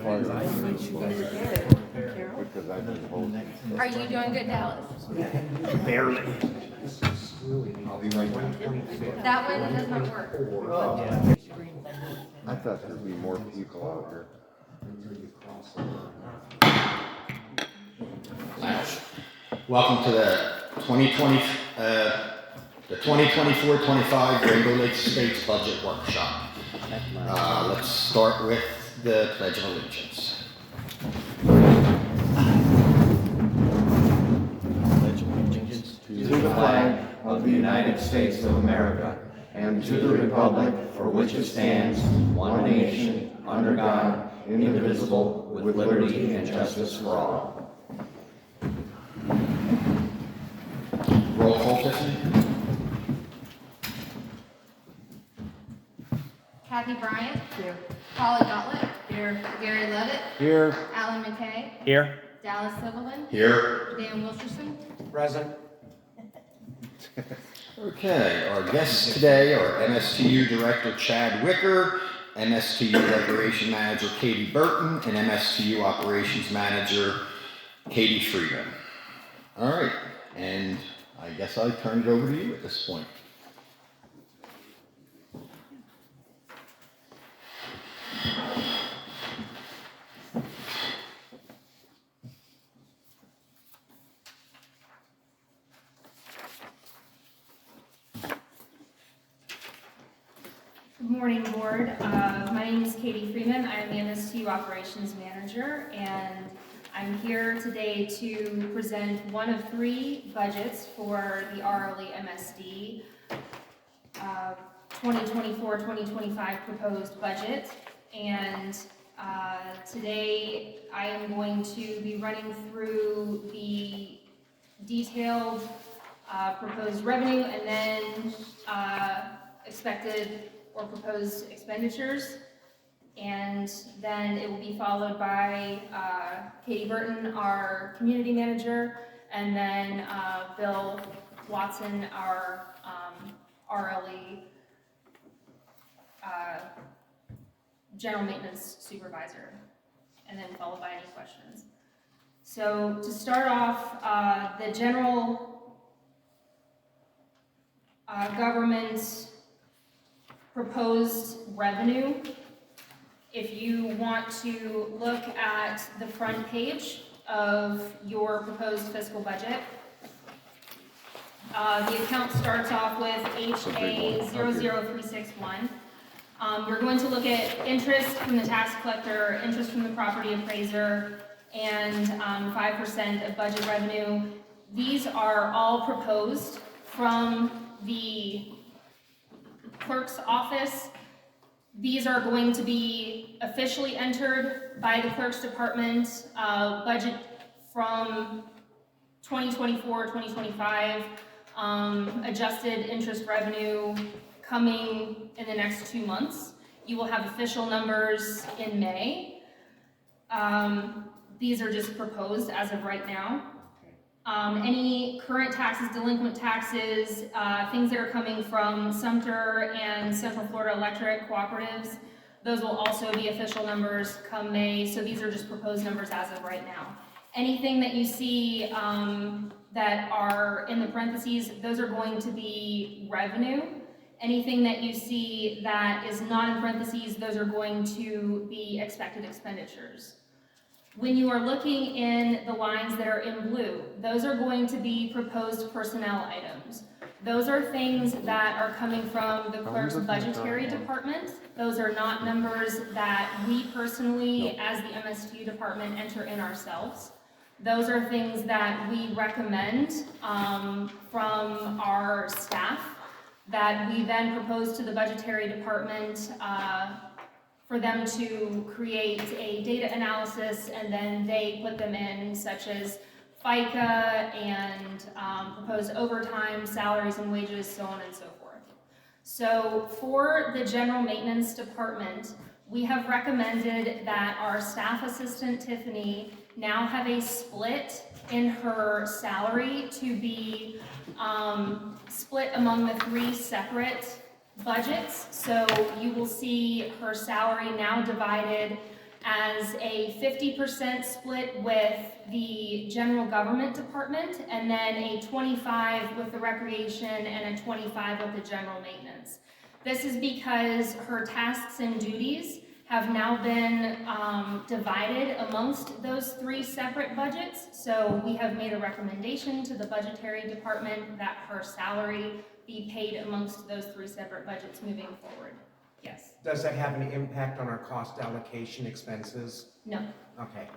Because I've been holding. Are you doing good, Dallas? Barely. I'll be right back. That one does not work. I thought there'd be more people out here. Welcome to the 2024-25 Rainbow Lakes Estates Budget Workshop. Let's start with the Pledge of Allegiance. Pledge allegiance to the flag of the United States of America and to the republic for which it stands, one nation, under God, indivisible, with liberty and justice for all. Roll call, Tiffany. Kathy Bryant. Here. Paula Gauntlet. Here. Gary Levitt. Here. Alan McKay. Here. Dallas Sutherland. Here. Dan Wilcherson. Present. Okay, our guests today are MSTU Director Chad Wicker, MSTU Recreation Manager Katie Burton, and MSTU Operations Manager Katie Freeman. All right, and I guess I turn it over to you at this point. Good morning, Board. My name is Katie Freeman. I am the MSTU Operations Manager, and I'm here today to present one of three budgets for the RLE MSD 2024-2025 proposed budget. And today I am going to be running through the detailed proposed revenue and then expected or proposed expenditures, and then it will be followed by Katie Burton, our community manager, and then Bill Watson, our RLE general maintenance supervisor, and then followed by any questions. So to start off, the general government proposed revenue. If you want to look at the front page of your proposed fiscal budget, the account starts off with HA00361. You're going to look at interest from the tax collector, interest from the property appraiser, and 5% of budget revenue. These are all proposed from the clerk's office. These are going to be officially entered by the clerk's department budget from 2024-2025, adjusted interest revenue coming in the next 2 months. You will have official numbers in May. These are just proposed as of right now. Any current taxes, delinquent taxes, things that are coming from Sumter and Central Florida Electric cooperatives, those will also be official numbers come May. So these are just proposed numbers as of right now. Anything that you see that are in the parentheses, those are going to be revenue. Anything that you see that is not in parentheses, those are going to be expected expenditures. When you are looking in the lines that are in blue, those are going to be proposed personnel items. Those are things that are coming from the clerk's budgetary department. Those are not numbers that we personally, as the MSTU department, enter in ourselves. Those are things that we recommend from our staff that we then propose to the budgetary department for them to create a data analysis, and then they put them in, such as FICA and proposed overtime, salaries and wages, so on and so forth. So for the general maintenance department, we have recommended that our staff assistant, Tiffany, now have a split in her salary to be split among the three separate budgets. So you will see her salary now divided as a 50% split with the general government department, and then a 25 with the recreation and a 25 with the general maintenance. This is because her tasks and duties have now been divided amongst those 3 separate budgets. So we have made a recommendation to the budgetary department that her salary be paid amongst those 3 separate budgets moving forward. Yes. Does that have any impact on our cost allocation expenses? No. Okay.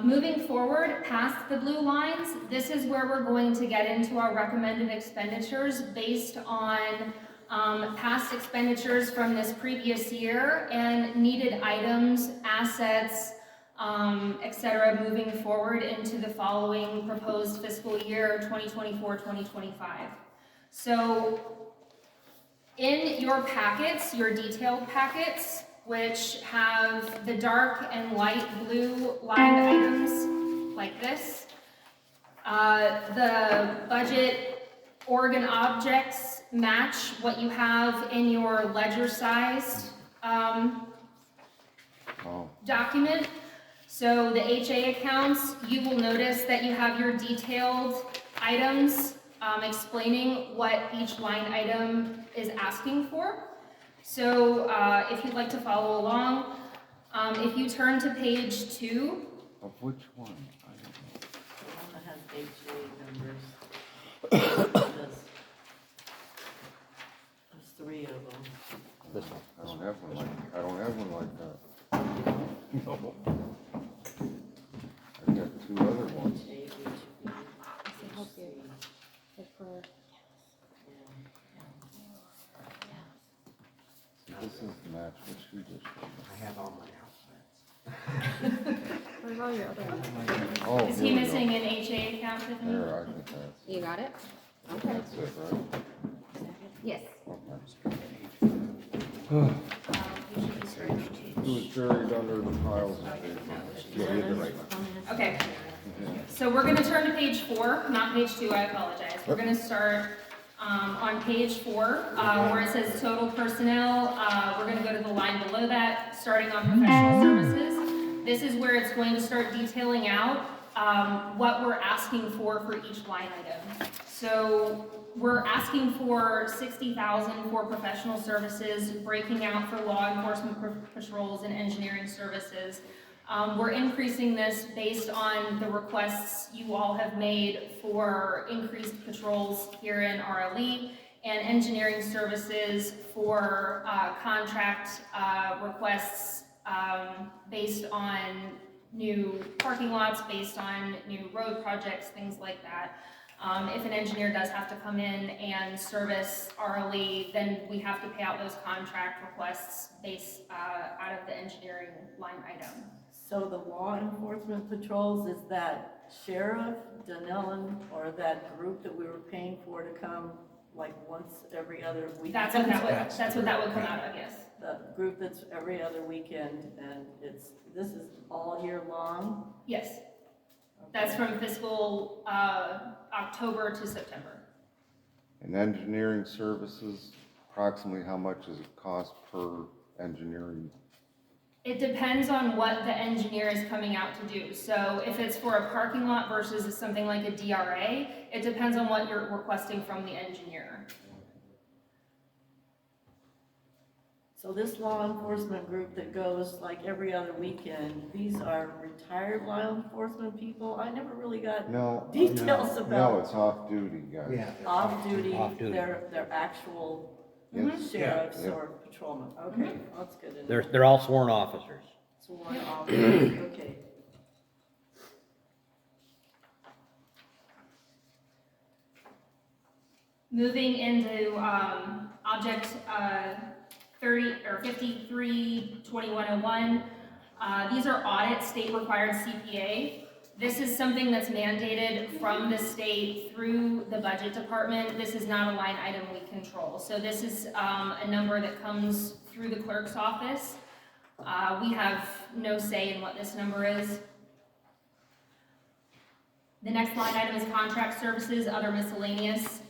Moving forward past the blue lines, this is where we're going to get into our recommended expenditures based on past expenditures from this previous year and needed items, assets, etc. moving forward into the following proposed fiscal year 2024-2025. So in your packets, your detailed packets, which have the dark and light blue lined items like this, the budget organ objects match what you have in your ledger-sized document. So the HA accounts, you will notice that you have your detailed items explaining what each line item is asking for. So if you'd like to follow along, if you turn to page 2. Of which one? I The one that has HA numbers. There's 3 of them. don't know. I don't have one like that. No. I got 2 other ones. This is the match which you just showed me. I have all my alphabets. Where's all your other ones? Oh, Is here he we go. missing an HA account, Tiffany? There, I think that's, You got it? Okay. that's it, right? Yes. Okay. It was buried under the piles of paper. Yeah, you did the right one. Okay, Yeah. so we're gonna turn to page 4, not page 2, I apologize. We're gonna start on page 4, where it says total personnel. We're gonna go to the line below that, starting on professional services. This is where it's going to start detailing out what we're asking for each line item. So we're asking for $60,000 for professional services, breaking out for law enforcement patrols and engineering services. We're increasing this based on the requests you all have made for increased patrols here in RLE and engineering services for contract requests based on new parking lots, based on new road projects, things like that. If an engineer does have to come in and service RLE, then we have to pay out those contract requests based out of the engineering line item. So the law enforcement patrols, is that sheriff, Dunellen, or that group that we were paying for to come like once every other weekend? That's what that would come out of, yes. The group that's every other weekend, and this is all year long? Yes, that's from fiscal October to September. And engineering services, approximately how much does it cost per engineering? It depends on what the engineer is coming out to do. So if it's for a parking lot versus something like a DRA, it depends on what you're requesting from the engineer. So this law enforcement group that goes like every other weekend, these are retired law enforcement people? I never really got No. details No, about it's off-duty guys. Yeah. off-duty, Off-duty. their actual Yes. sheriffs Yeah. or patrolmen. Okay, that's good to know. They're all sworn officers. Sworn officers, okay. Moving into object 53-2101, these are audit state required CPA. This is something that's mandated from the state through the budget department. This is not a line item we control. So this is a number that comes through the clerk's office. We have no say in what this number is. The next line item is contract services, other miscellaneous.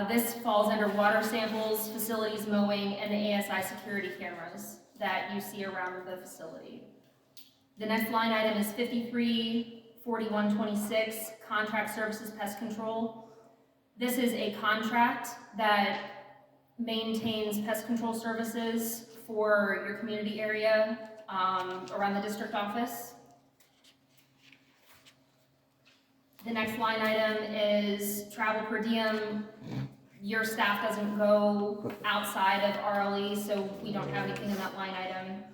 This falls under water samples, facilities mowing, and the ASI security cameras that you see around the facility. The next line item is 534126, contract services pest control. This is a contract that maintains pest control services for your community area around the district office. The next line item is travel per diem. Your staff doesn't go outside of RLE, so we don't have anything in that line item.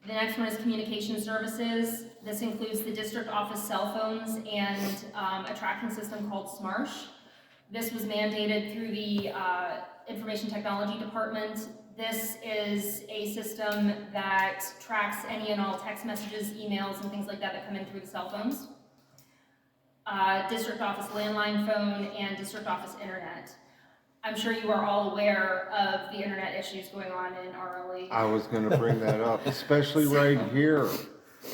The next one is communication services. This includes the district office cell phones and a tracking system called SMARSH. This was mandated through the Information Technology Department. This is a system that tracks any and all text messages, emails, and things like that that come in through the cell phones. District office landline phone and district office internet. I'm sure you are all aware of the internet issues going on in RLE. I was gonna bring that up, especially right here.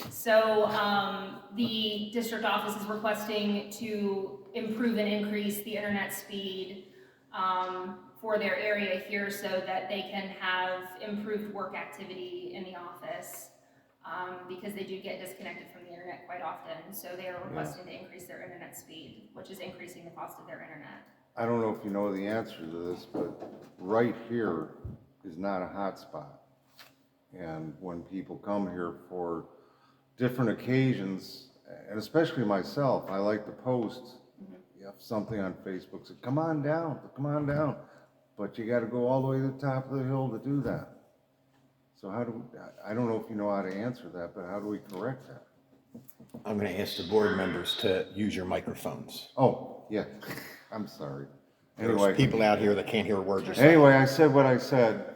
So the district office is requesting to improve and increase the internet speed for their area here so that they can have improved work activity in the office because they do get disconnected from the internet quite often. So they are requesting to increase their internet speed, which is increasing the cost of their internet. I don't know if you know the answer to this, but right here is not a hotspot. And when people come here for different occasions, and especially myself, I like to post, you have something on Facebook, say, come on down. But you gotta go all the way to the top of the hill to do that. So how do, I don't know if you know how to answer that, but how do we correct that? I'm going to ask the board members to use your microphones. Oh, yeah, I'm sorry. Anyway, There's people out here that can't hear a word you're saying. anyway, I said what I said.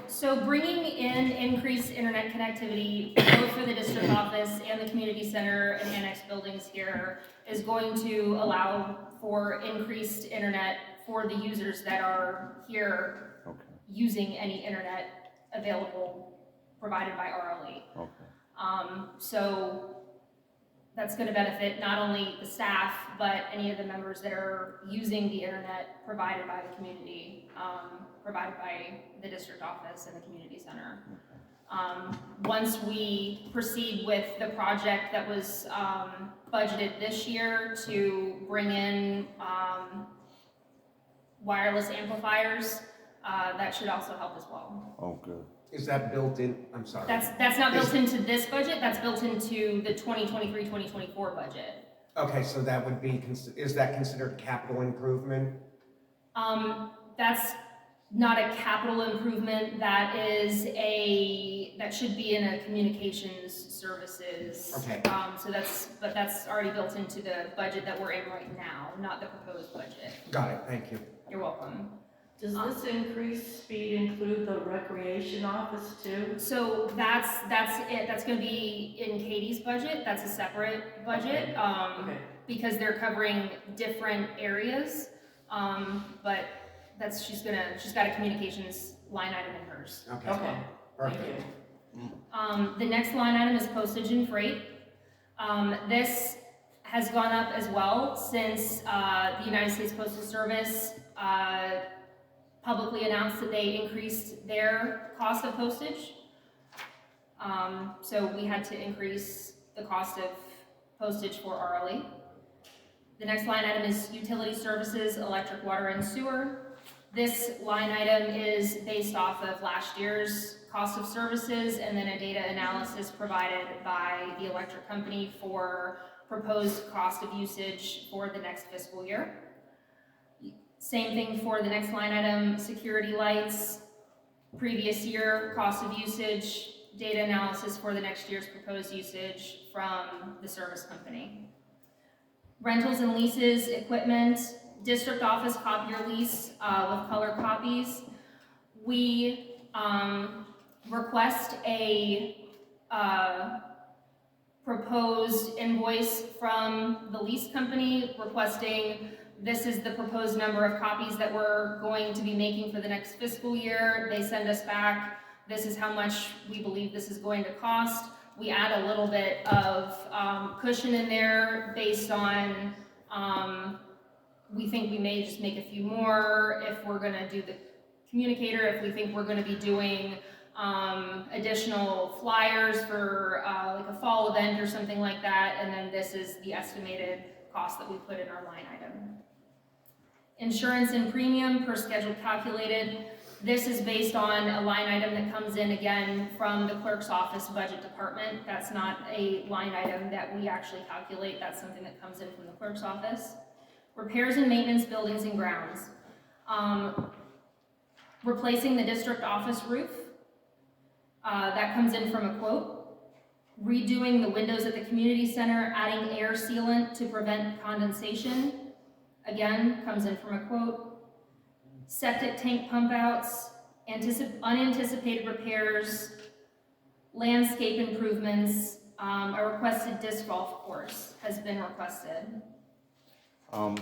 So bringing in increased internet connectivity, both for the district office and the community center and annex buildings here, is going to allow for increased internet for the users that are here using any internet available provided by RLE. So that's going to benefit not only the staff, but any of the members that are using the internet provided by the community, provided by the district office and the community center. Once we proceed with the project that was budgeted this year to bring in wireless amplifiers, that should also help as well. Oh, good. Is that built in, I'm sorry. That's not built into this budget, that's built into the 2023-2024 budget. Okay, so that would be, is that considered capital improvement? That's not a capital improvement, that should be in a communications services. Okay. But that's already built into the budget that we're in right now, not the proposed budget. Got it, thank you. You're welcome. Does this increased speed include the recreation office too? So that's it, that's gonna be in Katie's budget, that's a separate budget, because they're covering different areas, but she's got a communications line item in hers. Okay. Perfect. The next line item is postage and freight. This has gone up as well since the United States Postal Service publicly announced that they increased their cost of postage. So we had to increase the cost of postage for RLE. The next line item is utility services, electric, water, and sewer. This line item is based off of last year's cost of services and then a data analysis provided by the electric company for proposed cost of usage for the next fiscal year. Same thing for the next line item, security lights, previous year cost of usage, data analysis for the next year's proposed usage from the service company. Rentals and leases, equipment, district office copier lease with color copies. We request a proposed invoice from the lease company requesting this is the proposed number of copies that we're going to be making for the next fiscal year. They send us back, this is how much we believe this is going to cost. We add a little bit of cushion in there based on we think we may just make a few more if we're gonna do the communicator, if we think we're gonna be doing additional flyers for like a fall event or something like that, and then this is the estimated cost that we put in our line item. Insurance and premium per schedule calculated. This is based on a line item that comes in again from the clerk's office budget department. That's not a line item that we actually calculate. That's something that comes in from the clerk's office. Repairs and maintenance, buildings and grounds. Replacing the district office roof. That comes in from a quote. Redoing the windows at the community center, adding air sealant to prevent condensation. Again, comes in from a quote. Septic tank pump outs, unanticipated repairs, landscape improvements, a requested disc golf course has been requested. I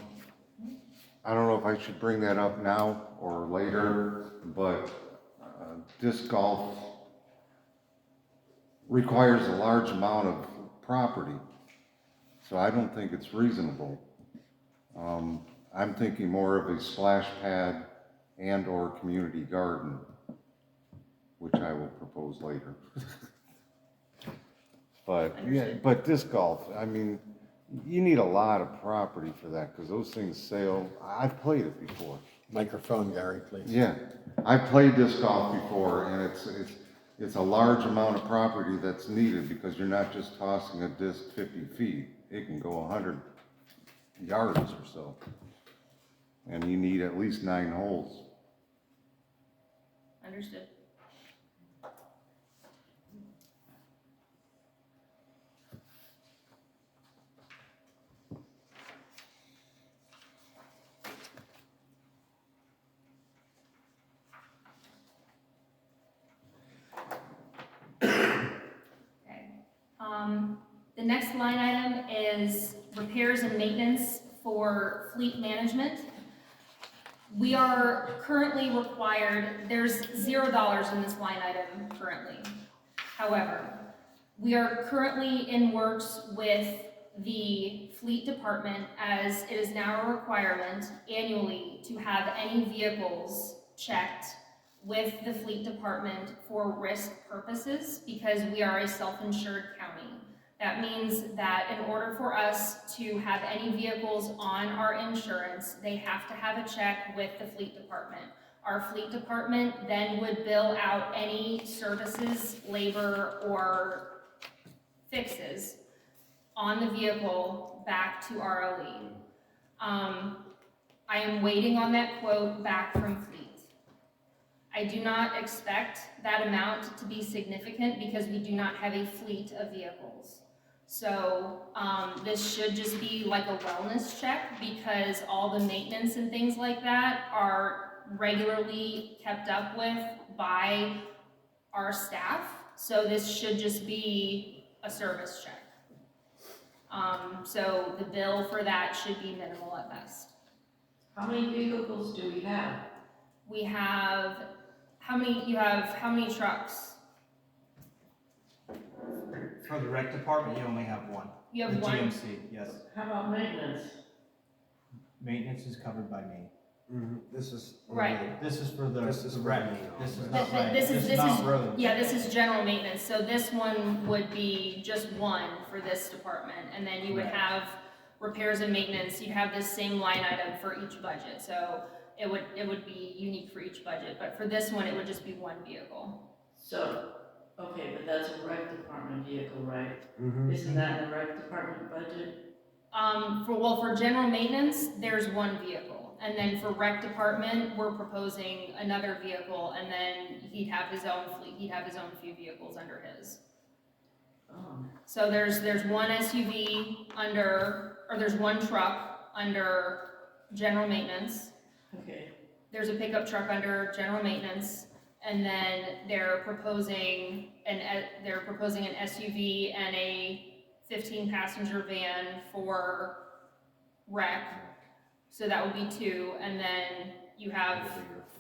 don't know if I should bring that up now or later, but disc golf requires a large amount of property, so I don't think it's reasonable. I'm thinking more of a splash pad and or community garden, which I will propose later. But yeah, but disc golf, I mean, you need a lot of property for that, because those things sail. I've played it before. Microphone, Gary, please. Yeah, I've played disc golf before, and it's a large amount of property that's needed, because you're not just tossing a disc 50 feet. It can go 100 yards or so. And you need at least 9 holes. Understood. The next line item is repairs and maintenance for fleet management. We are currently required, there's $0 in this line item currently. However, we are currently in works with the fleet department, as it is now a requirement annually to have any vehicles checked with the fleet department for risk purposes, because we are a self-insured county. That means that in order for us to have any vehicles on our insurance, they have to have a check with the fleet department. Our fleet department then would bill out any services, labor, or fixes on the vehicle back to RLE. I am waiting on that quote back from fleet. I do not expect that amount to be significant, because we do not have a fleet of vehicles. So this should just be like a wellness check, because all the maintenance and things like that are regularly kept up with by our staff. So this should just be a service check. So the bill for that should be minimal at best. How many vehicles do we have? We have, how many trucks? For the rec department, you only have one. You have The one? GMC, yes. How about maintenance? Maintenance is covered by me. This is. Right. This is for the This is rec. for me. This is Th- not th- rec. this is not roads. Yeah, this is general maintenance, so this one would be just one for this department, and then you would Right. have repairs and maintenance, you'd have this same line item for each budget, so it would be unique for each budget, but for this one, it would just be one vehicle. So, okay, but that's a rec department vehicle, right? Mhm. Isn't that in the rec department budget? For general maintenance, there's one vehicle, and then for rec department, we're proposing another vehicle, and then he'd have his own fleet, he'd have his own few vehicles under his. Oh, So there's one SUV under, or there's one truck under general maintenance. okay. There's a pickup truck under general maintenance, and then they're proposing an SUV and a 15-passenger van for rec. So that would be 2, and then you have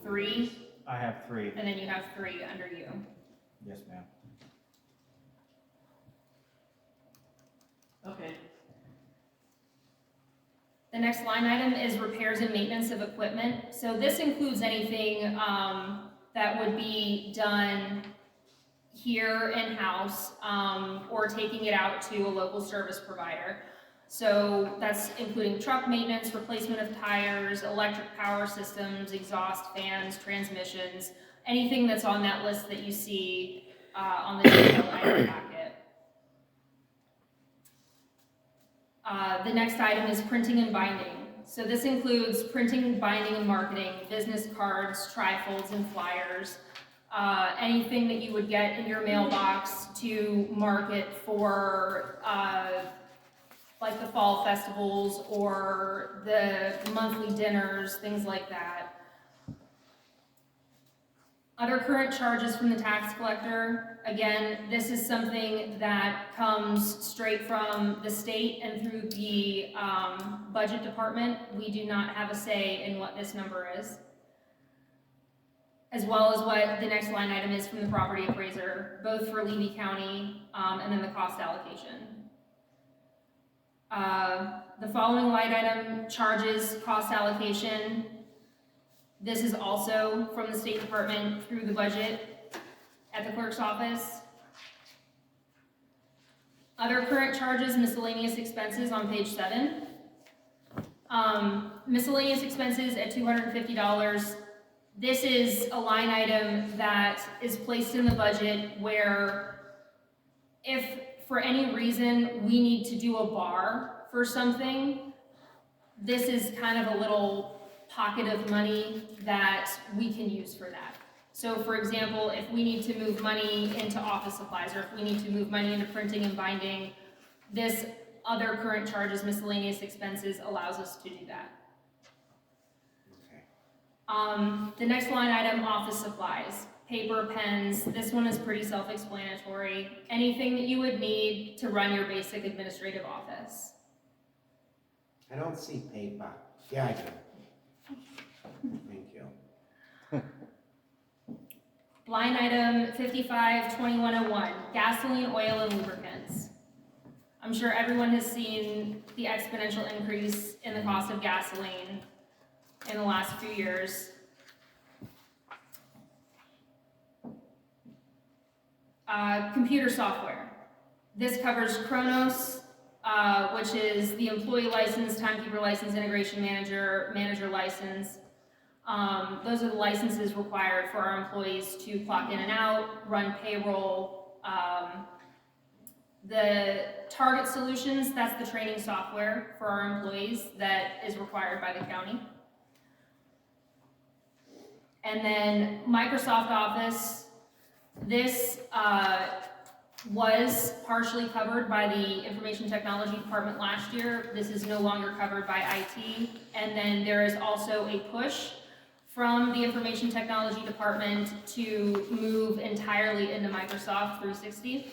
3, I have 3. and then you have 3 under you. Yes, ma'am. Okay. The next next line item is repairs and maintenance of equipment. So this includes anything that would be done here in-house or taking it out to a local service provider. So that's including truck maintenance, replacement of tires, electric power systems, exhaust fans, transmissions, anything that's on that list that you see on the detailed item packet. The next item is printing and binding. So this includes printing, binding, and marketing, business cards, trifolds, and flyers, anything that you would get in your mailbox to market for like the fall festivals or the monthly dinners, things like that. Other current charges from the tax collector, again, this is something that comes straight from the state and through the budget department. We do not have a say in what this number is, as well as what the next line item is from the property appraiser, both for Levy County and then the cost allocation. The following line item, charges, cost allocation. This is also from the State Department through the budget at the clerk's office. Other current charges, miscellaneous expenses on page 7. Miscellaneous expenses at $250. This is a line item that is placed in the budget where if for any reason we need to do a bar for something, this is kind of a little pocket of money that we can use for that. So for example, if we need to move money into office supplies, or if we need to move money into printing and binding, this other current charges, miscellaneous expenses, allows us to do that. The next line item, office supplies, paper, pens. This one is pretty self-explanatory. Anything that you would need to run your basic administrative office. I don't see paper. Yeah, I do. Thank you. Line item 552101, gasoline, oil, and lubricants. I'm sure everyone has seen the exponential increase in the cost of gasoline in the last few years. Computer software. This covers Kronos, which is the employee license, timekeeper license, integration manager, manager license. Those are the licenses required for our employees to clock in and out, run payroll. The Target Solutions, that's the training software for our employees that is required by the county. And then Microsoft Office, this was partially covered by the Information Technology Department last year. This is no longer covered by IT. And then there is also a push from the Information Technology Department to move entirely into Microsoft 360.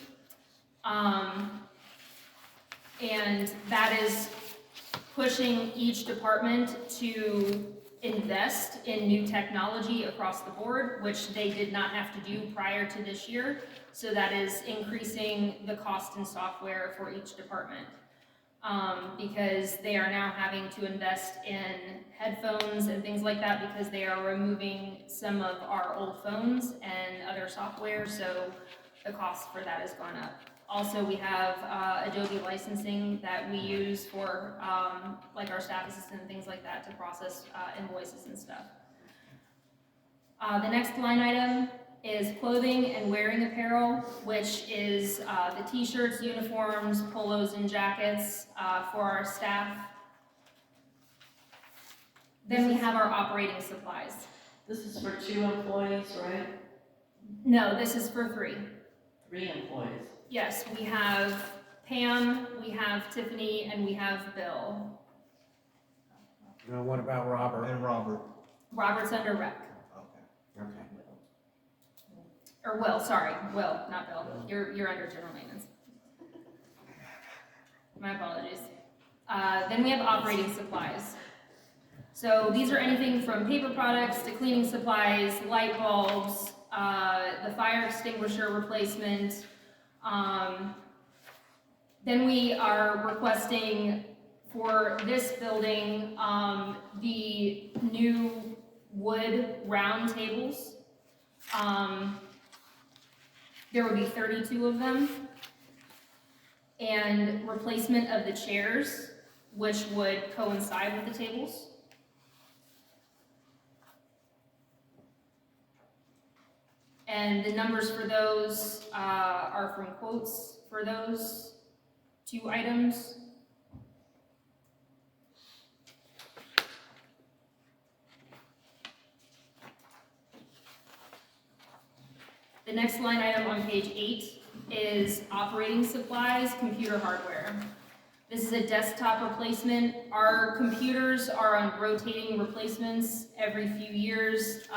And that is pushing each department to invest in new technology across the board, which they did not have to do prior to this year. So that is increasing the cost in software for each department. Because they are now having to invest in headphones and things like that because they are removing some of our old phones and other software, so the cost for that has gone up. Also, we have Adobe licensing that we use for like our staff assistant and things like that to process invoices and stuff. The next line item is clothing and wearing apparel, which is the t-shirts, uniforms, polos, and jackets for our staff. Then we have our operating supplies. This is for 2 employees, right? No, this is for 3. 3 employees. Yes, we have Pam, we have Tiffany, and we have Bill. Now, what about Robert? And Robert. Robert's under rec. Okay. Okay. Or Will, sorry, Will, not Bill. You're under general maintenance. My apologies. Then we have operating supplies. So these are anything from paper products to cleaning supplies, light bulbs, the fire extinguisher replacement. Then we are requesting For this building, the new wood round tables, there would be 32 of them. And replacement of the chairs, which would coincide with the tables. And the numbers for those are from quotes for those 2 items. The next line item on page 8 is operating supplies, computer hardware. This is a desktop replacement. Our computers are on rotating replacements every few years.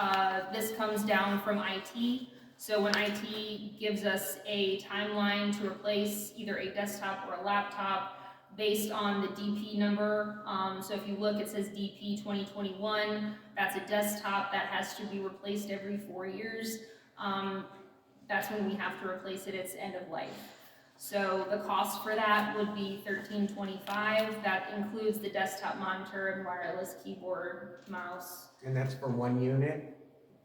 This comes down from IT. So when IT gives us a timeline to replace either a desktop or a laptop based on the DP number. So if you look, it says DP 2021. That's a desktop that has to be replaced every 4 years. That's when we have to replace it, it's end of life. So the cost for that would be $13.25. That includes the desktop monitor and wireless keyboard, mouse. And that's for 1 unit?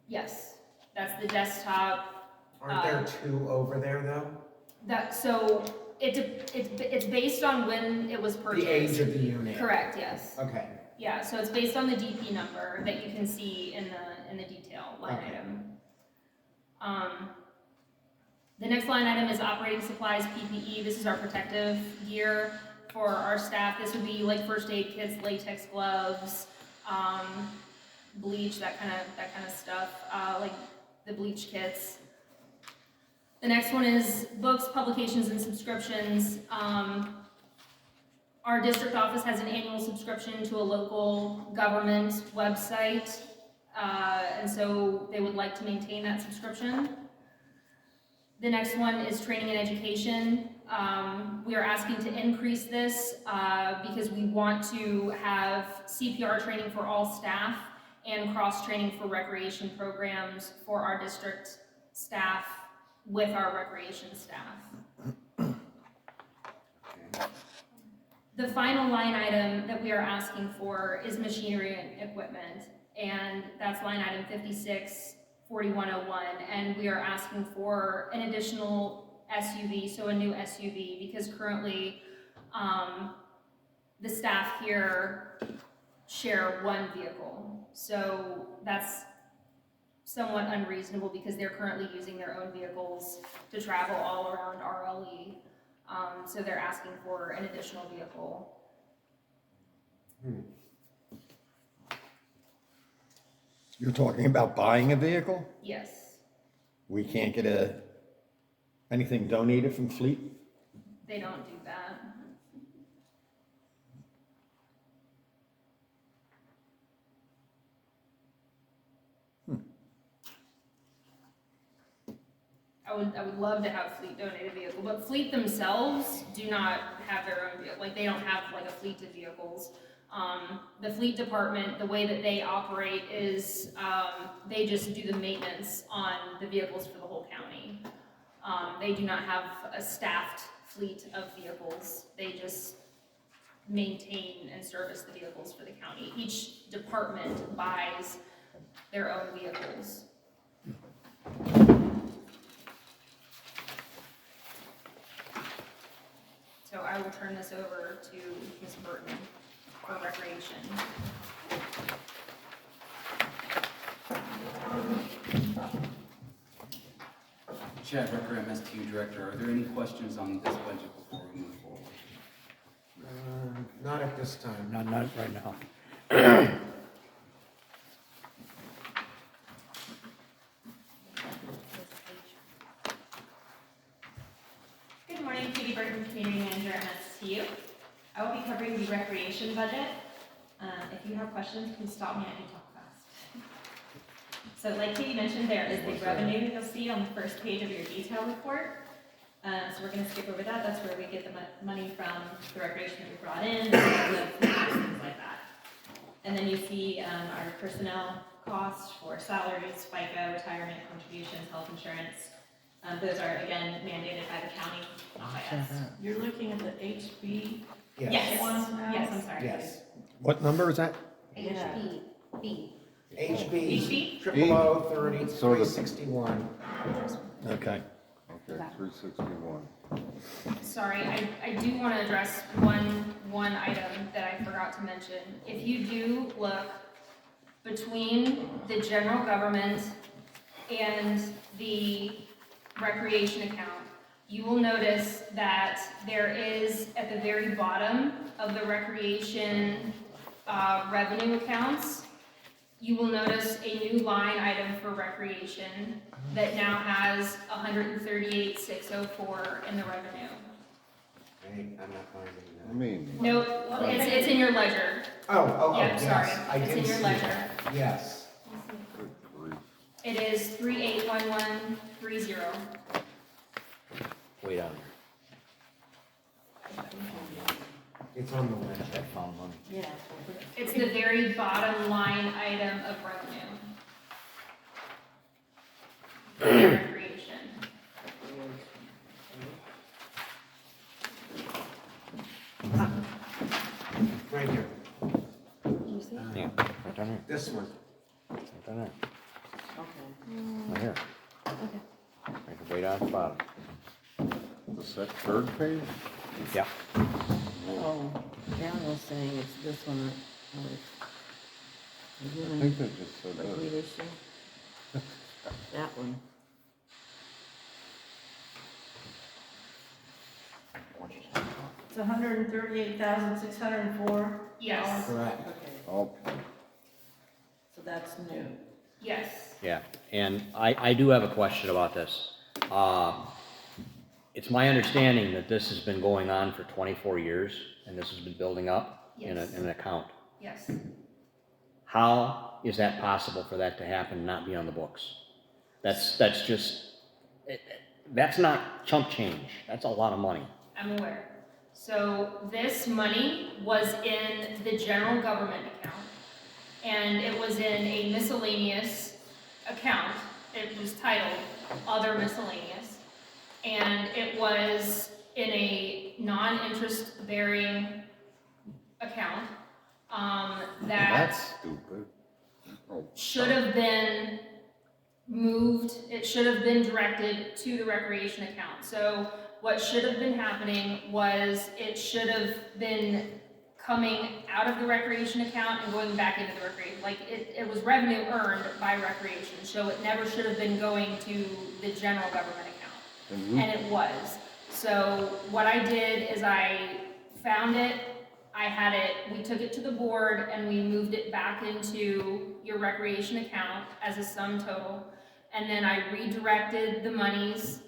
Yes, that's the desktop. Aren't there 2 over there though? So it's based on when it was purchased. The age of the unit? Correct, yes. Okay. Yeah, so it's based on the DP number that you can see in the detail line Okay. item. The next line item is operating supplies, PPE. This is our protective gear for our staff. This would be like first aid kits, latex gloves, bleach, that kind of stuff, like the bleach kits. The next one is books, publications, and subscriptions. Our district office has an annual subscription to a local government website, and so they would like to maintain that subscription. The next one is training and education. We are asking to increase this because we want to have CPR training for all staff and cross-training for recreation programs for our district staff with our recreation staff. The final line item that we are asking for is machinery and equipment, and that's line item 564101, and we are asking for an additional SUV, so a new SUV, because currently the staff here share 1 vehicle. So that's somewhat unreasonable because they're currently using their own vehicles to travel all around RLE. So they're asking for an additional vehicle. You're talking about buying a vehicle? Yes, We can't get anything donated from Fleet? they don't do that. I would love to have Fleet donate a vehicle, but Fleet themselves do not have their own vehicle. Like, they don't have like a fleet of vehicles. The fleet department, the way that they operate is they just do the maintenance on the vehicles for the whole county. They do not have a staffed fleet of vehicles. They just maintain and service the vehicles for the county. Each department buys their own vehicles. So I will turn this over to Ms. Burton for recreation. Chad Rucker, MSTU Director. Are there any questions on this budget before we move forward? Not at this time. Not right now. Good morning, Katie Burton, Community Manager at MSTU. I will be covering the recreation budget. If you have questions, please stop me, I can talk fast. So like Katie mentioned, there is the revenue you'll see on the first page of your detail report. So we're gonna skip over that. That's where we get the money from the recreation that we brought in, things like that. And then you see our personnel costs for salaries, FICA, retirement contributions, health insurance. Those are, again, mandated by the county, not by us. You're looking at the HB Yes. Yes, I'm sorry. Yes. What number is that? HB, B. HB, HB? triple O 30, Sort of. 361. Okay. Okay, 361. Sorry, I do want to address one item that I forgot to mention. If you do look between the general government and the recreation account, you will notice that there is, at the very bottom of the recreation revenue accounts, you will notice a new line item for recreation that now has 138,604 in the revenue. I'm not finding I mean, No, it's in your ledger. Oh, Yeah, yes, sorry, I it's did in your see ledger. that. Yes. good grief. It is 381130. Way down It's on the ledger. there. I found money. Yeah. It's the very bottom line item of revenue. Recreation. Right here, Yeah, right down here, this one. right down there, Okay. right here. Right, way down at the bottom. The third page? Yeah. Oh, Daniel's saying it's this one. I think they just said that. Recreation. That one. It's 138,604. Yes, Correct. Okay, Okay. so that's new. yes. Yeah, and I do have a question about this. It's my understanding that this has been going on for 24 years, and this has been building up in Yes. an account. Yes. How is that possible for that to happen and not be on the books? That's not chump change. That's a lot of money. I'm aware. So this money was in the general government account, and it was in a miscellaneous account. It was titled Other Miscellaneous, and it was in a non-interest bearing account that That's stupid. Oh, should have been moved, it should have been directed to the recreation account. So what should have been happening was it should have been coming out of the recreation account and going back into the recreation. Like it was revenue earned by recreation, so it never should have been going to the general government account. And And it was. So what I did is I found it, I had it, we took it to the board and we moved it back into your recreation account as a sum total. And then I redirected the monies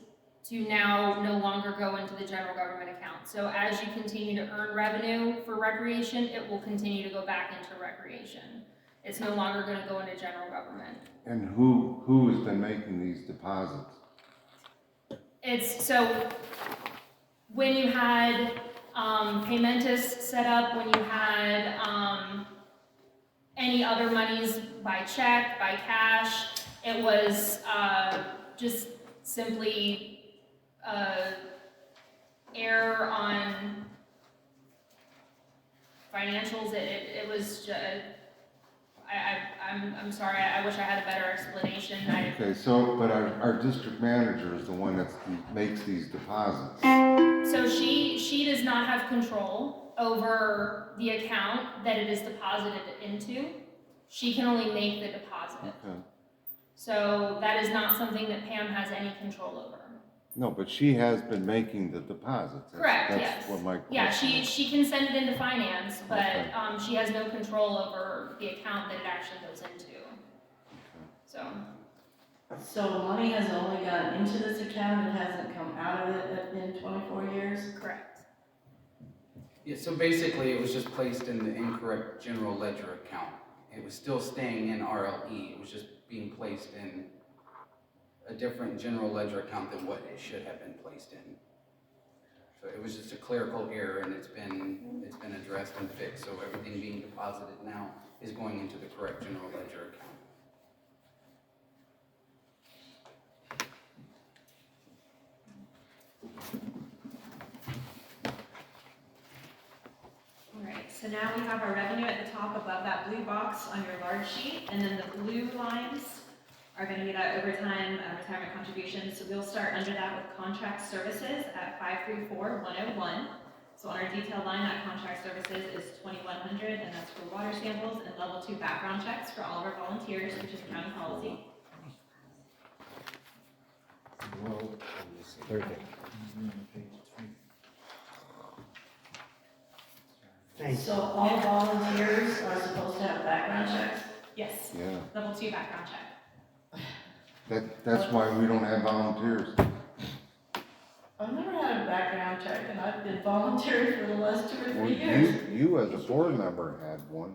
to now no longer go into the general government account. So as you continue to earn revenue for recreation, it will continue to go back into recreation. It's no longer gonna go into general government. and who has been making these deposits? It's, so, when you had, Paymentus set up, when you had, any other monies by check, by cash, it was, just simply, error on financials. It was, I'm sorry, I wish I had a better explanation. Okay, so, but our district manager is the one that makes these deposits. So she does not have control over the account that it is deposited into. She can only make the deposit. Okay. So that is not something that Pam has any control over. No, but she has been making the deposits. Correct, That's yes. what my question Yeah, is. she can send it into finance, but, Okay. she has no control over the account that it actually goes into. So, So money has only gone into this account, it hasn't come out of it in 24 years? correct. Yeah, so basically, it was just placed in the incorrect general ledger account. It was still staying in RLE, it was just being placed in a different general ledger account than what it should have been placed in. So it was just a clerical error, and it's been addressed and fixed, so everything being deposited now is going into the correct general ledger account. so now we have our revenue at the top above that blue box on your large sheet, and then the blue lines are gonna be that overtime, retirement contributions. So we'll start under that with contract services at 534,101. So on our detailed line, that contract services is 2,100, and that's for water samples and level 2 background checks for all of our volunteers, which is county policy. Perfect. Thanks. So all volunteers are supposed to have background checks? Yes, Yeah, level 2 background check. that's why we don't have volunteers. I've never had a background check, and I've been volunteering for the last 2 or 3 Well, years. you as a board member had one.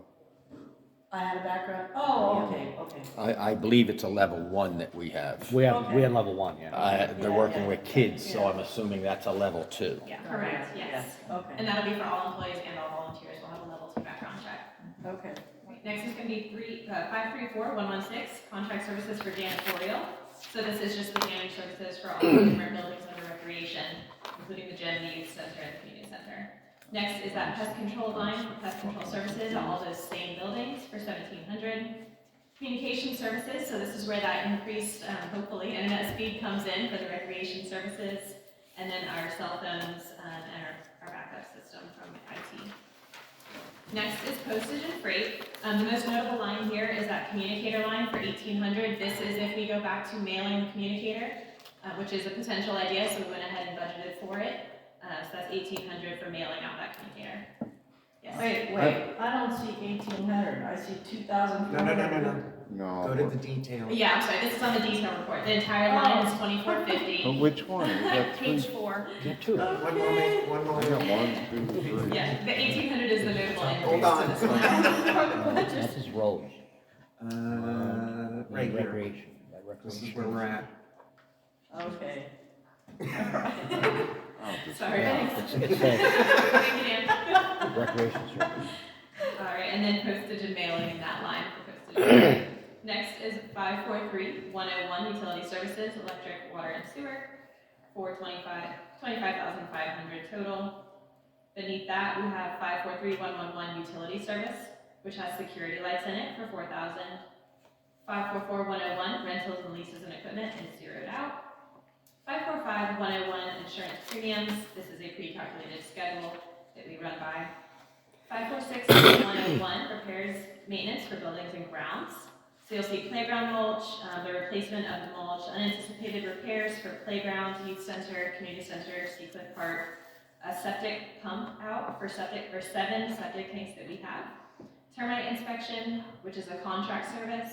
I had a background, oh, okay. I believe it's a level 1 that we have. We have Okay. level 1, yeah. They're working with kids, so I'm assuming that's a level 2. Yeah, correct, yes. Okay, And that'll be for all employees and all volunteers. We'll have a level 2 background check. okay. Next is gonna be 534,116, contract services for janitorial. So this is just the janitor services for all the different buildings under recreation, including the gym, the youth center, and the community center. Next is that pest control line for pest control services, all those same buildings for 1,700. Communication services, so this is where that increased, hopefully, internet speed comes in for the recreation services, and then our cell phones, and our backup system from IT. Next is postage and freight. The most notable line here is that communicator line for 1,800. This is if we go back to mailing the communicator, which is a potential idea, so we went ahead and budgeted for it. So that's 1,800 for mailing out that communicator. Yes. Wait, I don't see 1,800, I see 2,400. No. Go to the detail. Yeah, I'm sorry, this is on the detail report. The entire line is But 2,450. which one? Is that three? Page 4. Yeah, two. One moment, I got one. 1, 2, 3. Yeah, the 1,800 is the notable increase Hold to on. this line. That's his roads. Right here. Recreation. This is where we're at. Okay. Sorry, thanks. It's Thank you, Dan. recreation service. All right, and then postage and mailing in that line for postage and mailing. Next is 543,101 utility services, electric, water, and sewer, for 25,500 total. Beneath that, we have 543,111 utility service, which has security lights in it for 4,000. 544,101 rentals and leases and equipment is zeroed out. 545,101 insurance premiums. This is a pre-calculated schedule that we run by. 546,101 repairs, maintenance for buildings and grounds. So you'll see playground mulch, the replacement of the mulch, unanticipated repairs for playgrounds, youth center, community center, Seacliff Park, a septic pump out for 7 septic tanks that we have. Termite inspection, which is a contract service.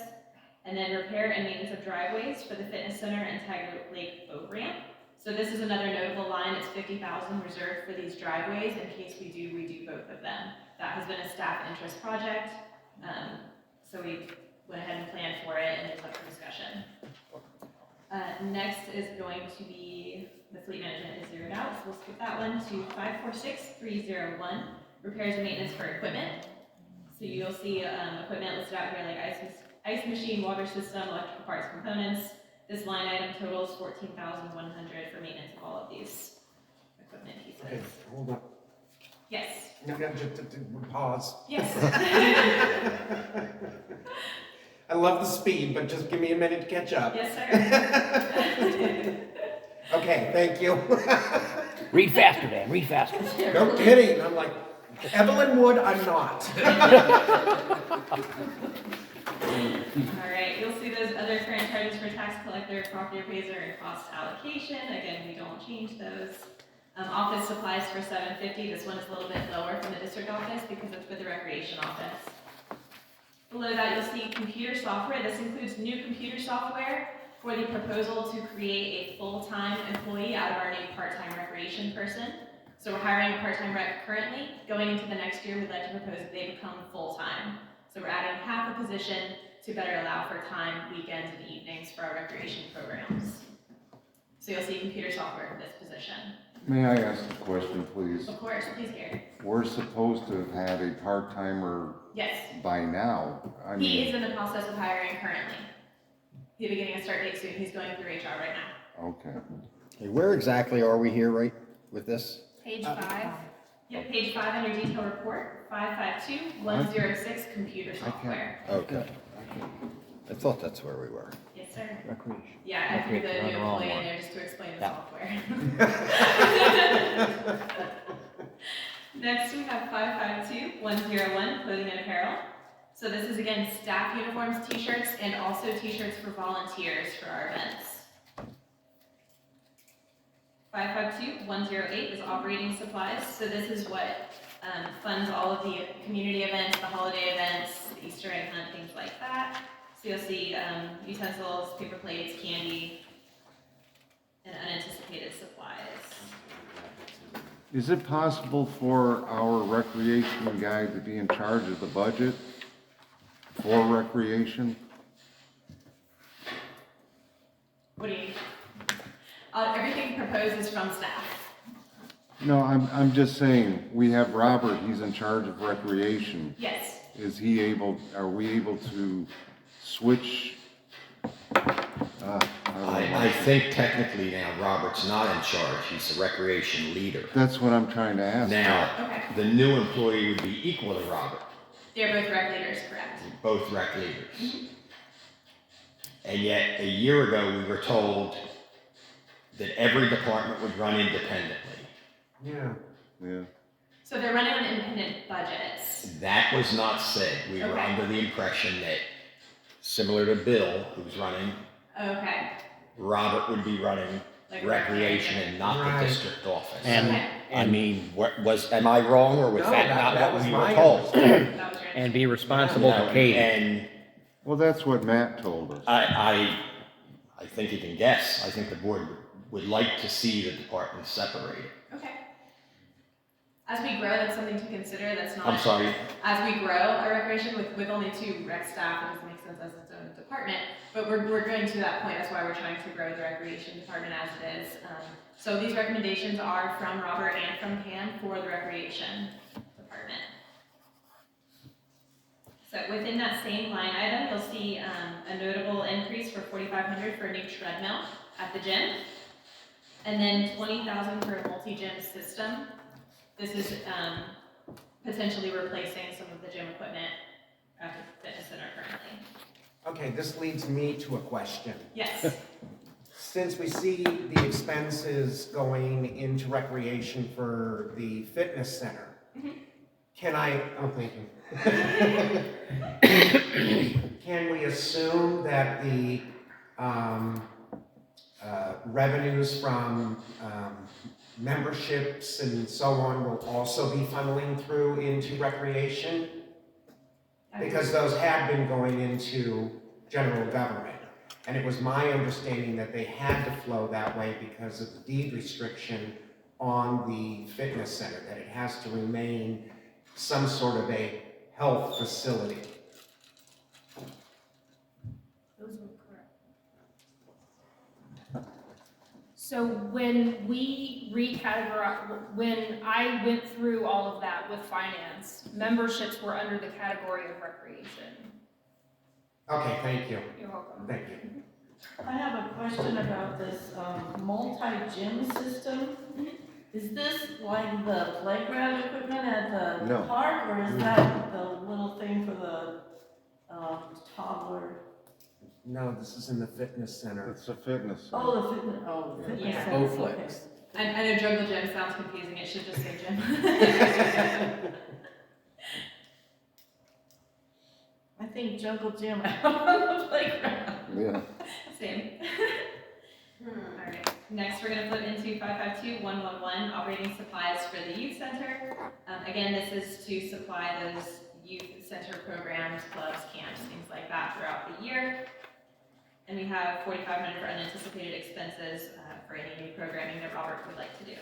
And then repair and maintenance of driveways for the fitness center and Tiger Lake boat ramp. So this is another notable line. It's 50,000 reserved for these driveways in case we do redo both of them. That has been a staff interest project. So we went ahead and planned for it, and it's up for discussion. Next is going to be the fleet management is zeroed out, so we'll skip that one to 546,301 repairs and maintenance for equipment. So you'll see equipment listed out here like ice machine, water system, electrical parts, components. This line item totals 14,100 for maintenance of all of these equipment Okay, pieces. hold on. Yes. No, just pause. Yes. I love the speed, but just give me a minute to catch up. Yes, sir. Okay, thank you. Read faster, Dan, read faster. No kidding, I'm like, Evelyn Wood, I'm not. All right, you'll see those other current charges for tax collector, property appraiser, and cost allocation. Again, we don't change those. Office supplies for 750. This one is a little bit lower from the district office because it's with the recreation office. Below that, you'll see computer software. This includes new computer software for the proposal to create a full-time employee out of our new part-time recreation person. So we're hiring a part-time rec currently. Going into the next year, we'd like to propose that they become full-time. So we're adding half a position to better allow for time, weekends, and evenings for our recreation programs. So you'll see computer software for this position. May I ask a question, please? Of course, please, Gary. We're supposed to have had a part-timer Yes, by now. I he is mean, in the process of hiring currently. He'll be getting a start date soon. He's going through HR right now. okay. Okay, where exactly are we here, right, with this? Page 5. Yep, page 5 under detail report, 552106, computer software. Okay. I thought that's where we were. Yes, sir. Recreation. Yeah, I threw the Recreation, new the wrong employee in one. there just to explain the Yeah. software. Next, we have 552101, clothing and apparel. So this is again staff uniforms, t-shirts, and also t-shirts for volunteers for our events. 552108 is operating supplies. So this is what funds all of the community events, the holiday events, the Easter egg hunt, things like that. So you'll see utensils, paper plates, candy, and unanticipated supplies. Is it possible for our recreation guy to be in charge of the budget for recreation? What do you? Everything proposed is from staff. No, I'm just saying, we have Robert, he's in charge of recreation. Yes. Are we able to switch? I think technically now Robert's not in charge, he's the recreation leader. That's what I'm trying to ask. Now, Okay. the new employee would be equal to Robert, They're both rec leaders, correct? both rec leaders. And yet, a year ago, we were told that every department would run independently. Yeah. Yeah. So they're running on independent budgets. That was not said. We were Okay. under the impression that, similar to Bill, who's running, Okay. Robert would be running Like recreation and not Right. the district office. And, Okay. I mean, am I wrong, or was No, that not that what was we my were told? understanding. That was your And be responsible You know, to Katie. And Well, that's what Matt told us. I think you can guess. I think the board would like to see the departments separated. Okay. As we grow, that's something to consider. That's not. I'm sorry, As we grow our recreation with only 2 rec staff, it doesn't make sense as its own department. But we're growing to that point. That's why we're trying to grow the recreation department as it is. So these recommendations are from Robert and from Pam for the recreation department. So within that same line item, you'll see a notable increase for $4,500 for a new treadmill at the gym, and then $20,000 for a multi-gym system. This is potentially replacing some of the gym equipment at the fitness center currently. Okay, this leads me to a question. Yes. Since we see the expenses going into recreation for the fitness center, can we assume that the revenues from memberships and so on will also be funneling through into recreation? Because those had been going into general government. And it was my understanding that they had to flow that way because of the deed restriction on the fitness center, that it has to remain some sort of a health facility. Those were correct. So when we when I went through all of that with finance, memberships were under the category of recreation. Okay, thank you, You're welcome. thank you. I have a question about this multi-gym system. Is this like the playground equipment at the No. park, or is that the little thing for the toddler? No, this is in the fitness center. It's a fitness center. Oh, the fitness Yeah. center. Bowflex. I know Jungle Gym sounds confusing. It should just say gym. I think Jungle Gym out on the playground. Yeah. Same. Alright, next we're gonna flip into 552111, operating supplies for the youth center. Again, this is to supply those youth center programs, clubs, camps, things like that throughout the year. And we have $4,500 for unanticipated expenses for any new programming that Robert would like to do.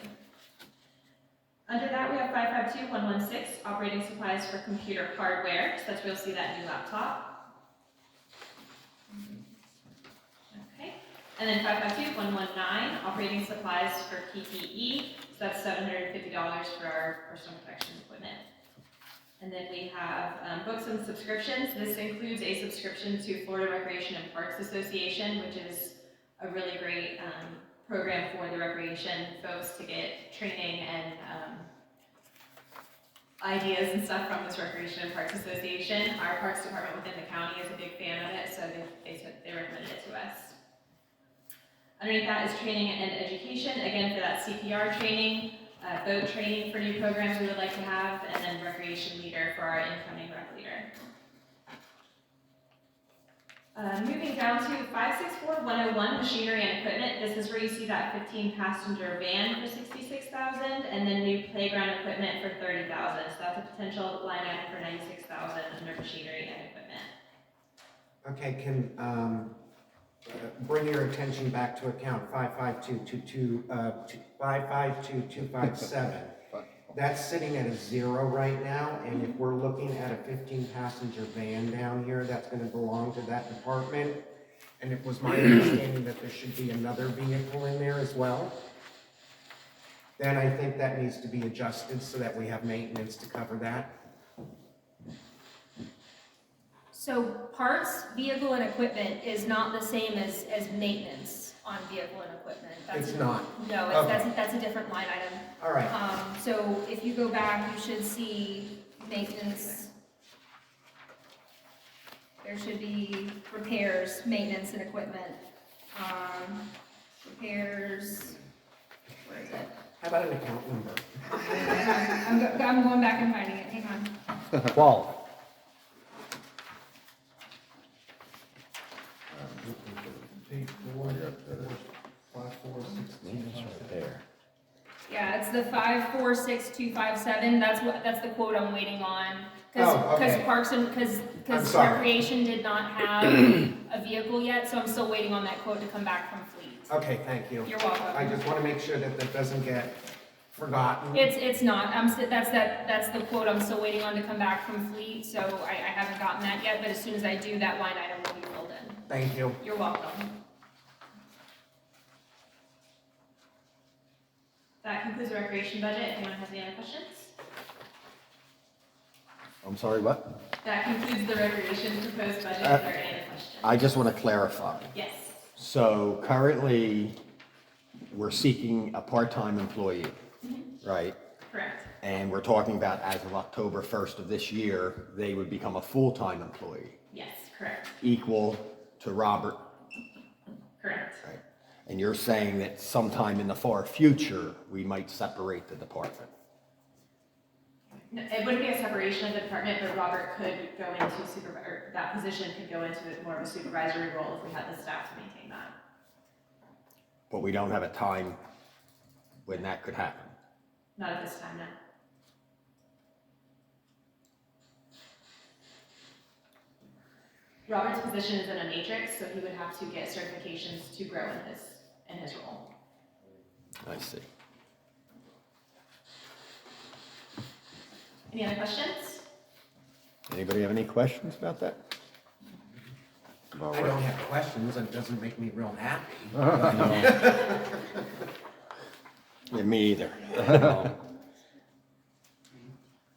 Under that, we have 552116, operating supplies for computer hardware. So that's where you'll see that new laptop. Okay. And then 552119, operating supplies for PPE. So that's $750 for our personal protection equipment. And then we have books and subscriptions. This includes a subscription to Florida Recreation and Parks Association, which is a really great program for the recreation folks to get training and ideas and stuff from this Recreation and Parks Association. Our Parks Department within the county is a big fan of it, so they recommended it to us. Underneath that is training and education, again for that CPR training, boat training for new programs we would like to have, and then recreation leader for our incoming rec leader. Moving down to 564-101, machinery and equipment. This is where you see that 15-passenger van for $66,000, and then new playground equipment for $30,000. So that's a potential line item for $96,000 under machinery and equipment. Okay, can, bring your attention back to account 552-257. That's sitting at a 0 right now, and if we're looking at a 15-passenger van down here, that's gonna belong to that department. And it was my understanding that there should be another vehicle in there as well. Then I think that needs to be adjusted so that we have maintenance to cover that. So parts, vehicle, and equipment is not the same as maintenance on vehicle and equipment. It's not? No, Okay. that's a different line item. All right, So if you go back, you should see maintenance. There should be repairs, maintenance, and equipment. Repairs, where is it? how about an account number? I'm going back and finding it, hang on. 12. There. Yeah, it's the 546257, that's the quote I'm waiting on. Oh, okay. Parks and, I'm cause sorry. Recreation did not have a vehicle yet, so I'm still waiting on that quote to come back from Fleet. Okay, thank you. You're welcome. I just wanna make sure that that doesn't get forgotten. It's not, that's the quote I'm still waiting on to come back from Fleet, so I haven't gotten that yet, but as soon as I do, that line item will be filled in. Thank you. You're welcome. That concludes the recreation budget. If anyone has any other questions? I'm sorry, what? That concludes the recreation proposed budget. Is there any other questions? I just want to clarify. Yes. So currently, we're seeking a part-time employee, right? Correct. And we're talking about as of October 1st of this year, they would become a full-time employee, Yes, correct. equal to Robert, Correct. right? And you're saying that sometime in the far future, we might separate the department. No, it wouldn't be a separation of the department, but Robert could go into or that position could go into more of a supervisory role if we had the staff to maintain that. But we don't have a time when that could happen. Not at this time, no. Robert's position is in a matrix, so he would have to get certifications to grow in his role. I see. Any other questions? Anybody have any questions about that? About I what? don't have questions, and it doesn't make me real happy. Yeah, me either.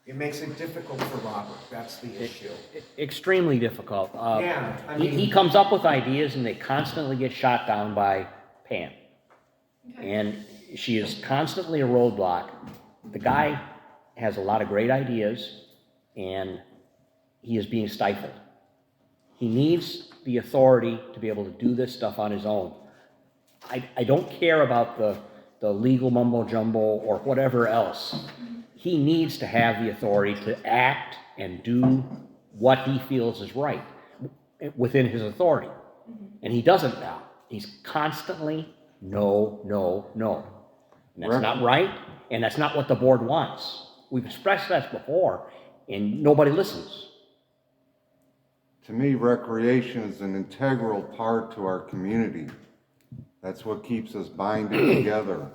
It makes it difficult for Robert, that's the issue. Extremely difficult. Yeah, I He mean, comes up with ideas and they constantly get shot down by Pam. Okay. And she is constantly a roadblock. The guy has a lot of great ideas and he is being stifled. He needs the authority to be able to do this stuff on his own. I don't care about the legal mumbo jumbo or whatever else. He needs to have the authority to act and do what he feels is right within his authority. And he doesn't now. He's constantly no, no, no. And that's not right, and that's not what the board wants. We've expressed that before, and nobody listens. To me, recreation is an integral part to our community. That's what keeps us binding together.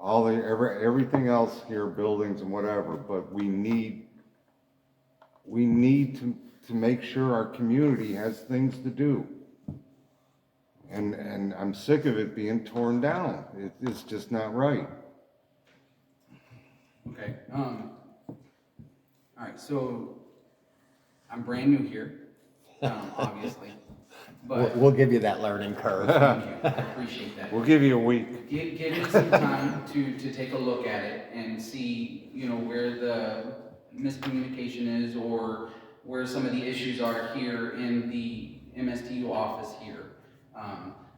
Everything else here, buildings and whatever, but we need to make sure our community has things to do. And I'm sick of it being torn down. It's just not right. Okay, all right, so I'm brand new here, obviously. But We'll give you that learning curve. thank you, I appreciate that. We'll give you a week. Give me some time to take a look at it and see, where the miscommunication is or where some of the issues are here in the MSTU office here.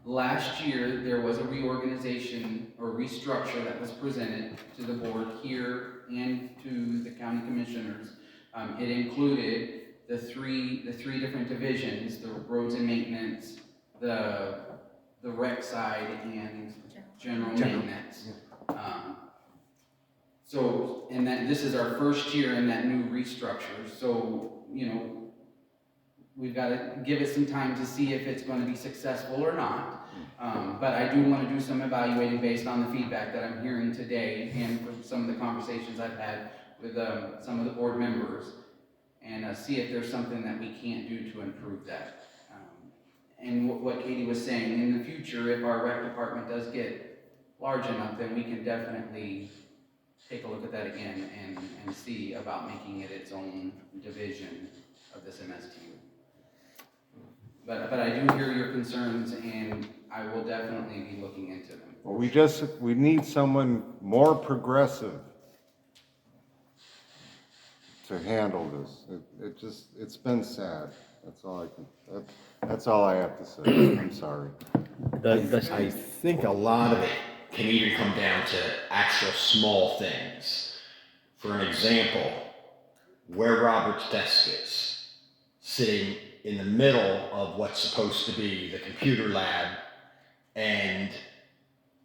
Last year, there was a reorganization or restructure that was presented to the board here and to the county commissioners. It included the three different divisions, the roads and maintenance, the rec side, and general maintenance. And this is our first year in that new restructure, so, we've got to give it some time to see if it's going to be successful or not. But I do want to do some evaluating based on the feedback that I'm hearing today and from some of the conversations I've had with some of the board members, and see if there's something that we can't do to improve that. And what Katie was saying, in the future, if our rec department does get large enough, then we can definitely take a look at that again and see about making it its own division of this MSTU. But I do hear your concerns, and I will definitely be looking into them. Well, we need someone more progressive to handle this. It's been sad. That's all I have to say. I'm sorry. I think a lot of it can even come down to actual small things. For an example, where Robert's desk is, sitting in the middle of what's supposed to be the computer lab and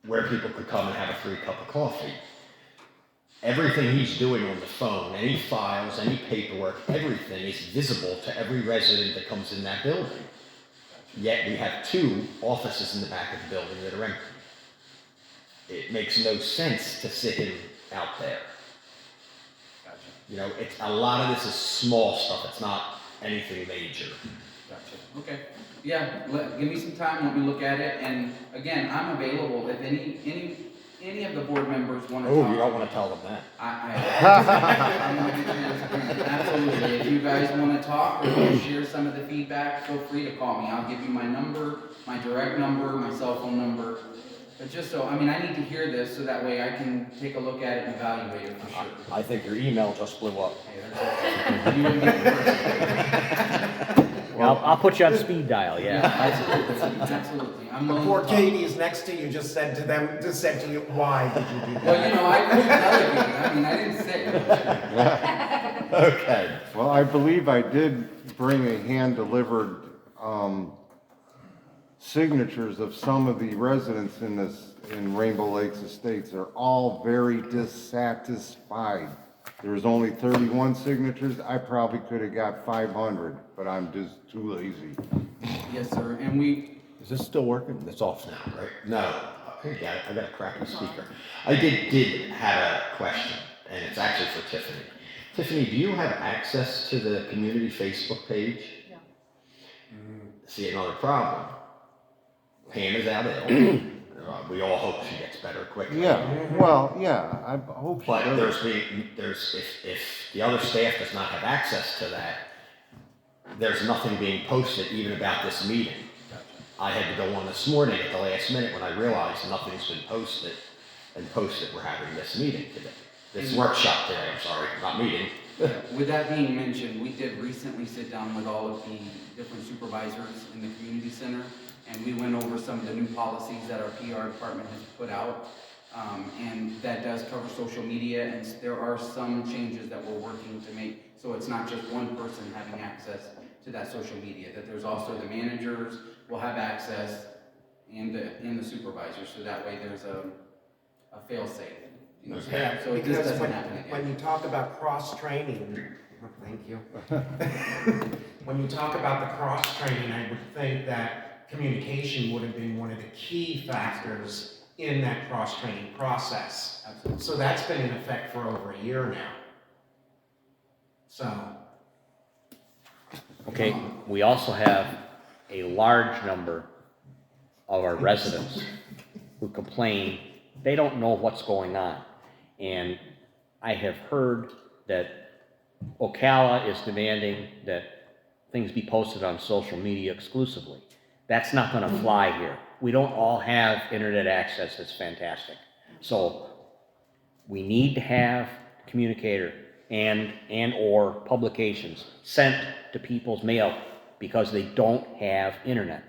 where people could come and have a free cup of coffee. Everything he's doing on the phone, any files, any paperwork, everything is visible to every resident that comes in that building. Yet we have 2 offices in the back of the building that are empty. It makes no sense to sit him out there. Gotcha. It's a lot of this is small stuff. It's not anything major. Gotcha. Okay. Yeah, give me some time, let me look at it, and again, I'm available if any of the board members want to talk. Oh, you don't want to tell them that. I'm going to be transparent. Absolutely. If you guys want to talk or want to share some of the feedback, feel free to call me. I'll give you my number, my direct number, my cell phone number. But just so, I need to hear this so that way I can take a look at it and evaluate it for sure. I think your email just blew up. Hey, that's okay. You wouldn't be the first. I'll put you on speed dial, yeah. Absolutely. I'm willing Poor to talk. Katie is next to you, just said to you, why did you do that? Well, I couldn't tell you. I didn't say it. Okay. Well, I believe I did bring a hand-delivered signatures of some of the residents in Rainbow Lakes Estates. Are all very dissatisfied. There was only 31 signatures. I probably could have got 500, but I'm just too lazy. Yes, sir. And Is this still working? It's off now, right? No. Okay, I got a crappy speaker. I did have a question, and it's actually for Tiffany. Tiffany, do you have access to the community Facebook page? Yeah. See, another problem. Pam is out ill. We all hope she gets better quickly. Yeah, well, yeah, I hope she But does. if the other staff does not have access to that, there's nothing being posted even about this meeting. I had to go on this morning at the last minute when I realized nothing's been posted we're having this meeting today. This workshop today, I'm sorry, not meeting. with that being mentioned, we did recently sit down with all of the different supervisors in the community center, and we went over some of the new policies that our PR department has put out. And that does cover social media, and there are some changes that we're working to make, so it's not just one person having access to that social media, that there's also the managers will have access and the supervisors, so that way there's a fail-safe. Yeah, So this because doesn't happen again. when you talk about cross-training, thank you. When you talk about the cross-training, I would think that communication would have been one of the key factors in that cross-training process. Absolutely. So that's been in effect for over a year now. So, Okay, we also have a large number of our residents who complain they don't know what's going on. And I have heard that Ocala is demanding that things be posted on social media exclusively. That's not gonna fly here. We don't all have internet access that's fantastic. So we need to have communicator and/or publications sent to people's mail because they don't have internet.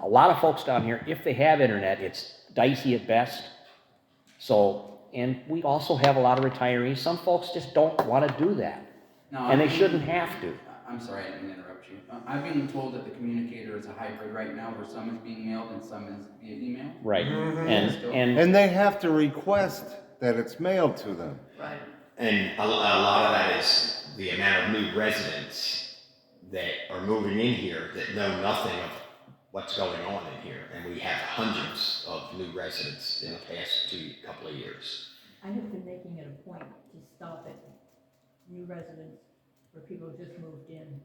A lot of folks down here, if they have internet, it's dicey at best. So, and we also have a lot of retirees. Some folks just don't want to do that. No, And they I'm being- shouldn't have to. I'm sorry, I didn't mean to interrupt you. I'm being told that the communicator is a hybrid right now, where some is being mailed and some is via email. Right. And And they have to request that it's mailed to them. Right. And a lot of that is the amount of new residents that are moving in here that know nothing of what's going on in here. And we have hundreds of new residents in the past couple of years. I have been making it a point to stop at new residents where people just moved in.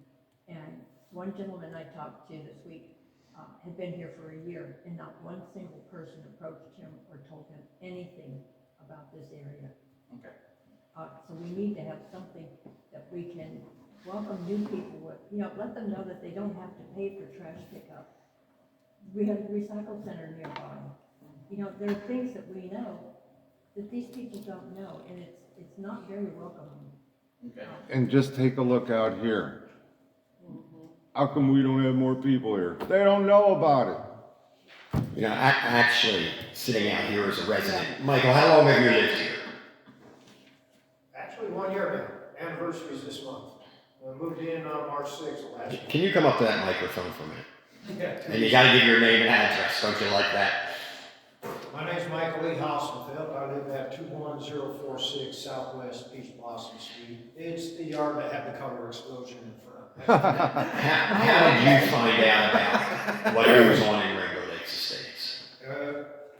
And one gentleman I talked to this week had been here for a year, and not one single person approached him or told him anything about this area. Okay. So we need to have something that we can welcome new people with, let them know that they don't have to pay for trash pickup. We have a recycle center nearby. There are things that we know that these people don't know, and it's not very welcoming. Okay. And just take a look out here. How come we don't have more people here? They don't know about it. You know, actually, sitting out here as a resident, Michael, how long have you lived here? Actually, 1 year now. Anniversary's this month. I moved in on March 6th last year. Can you come up to that microphone for a minute? Yeah. And you gotta give your name and address, don't you like that? My name's Michael E. Hossenfeld. I live at 21046 Southwest Peach Blossom Street. It's the yard that had the color explosion in front. How did you find out about what goes on in Rainbow Lakes Estates?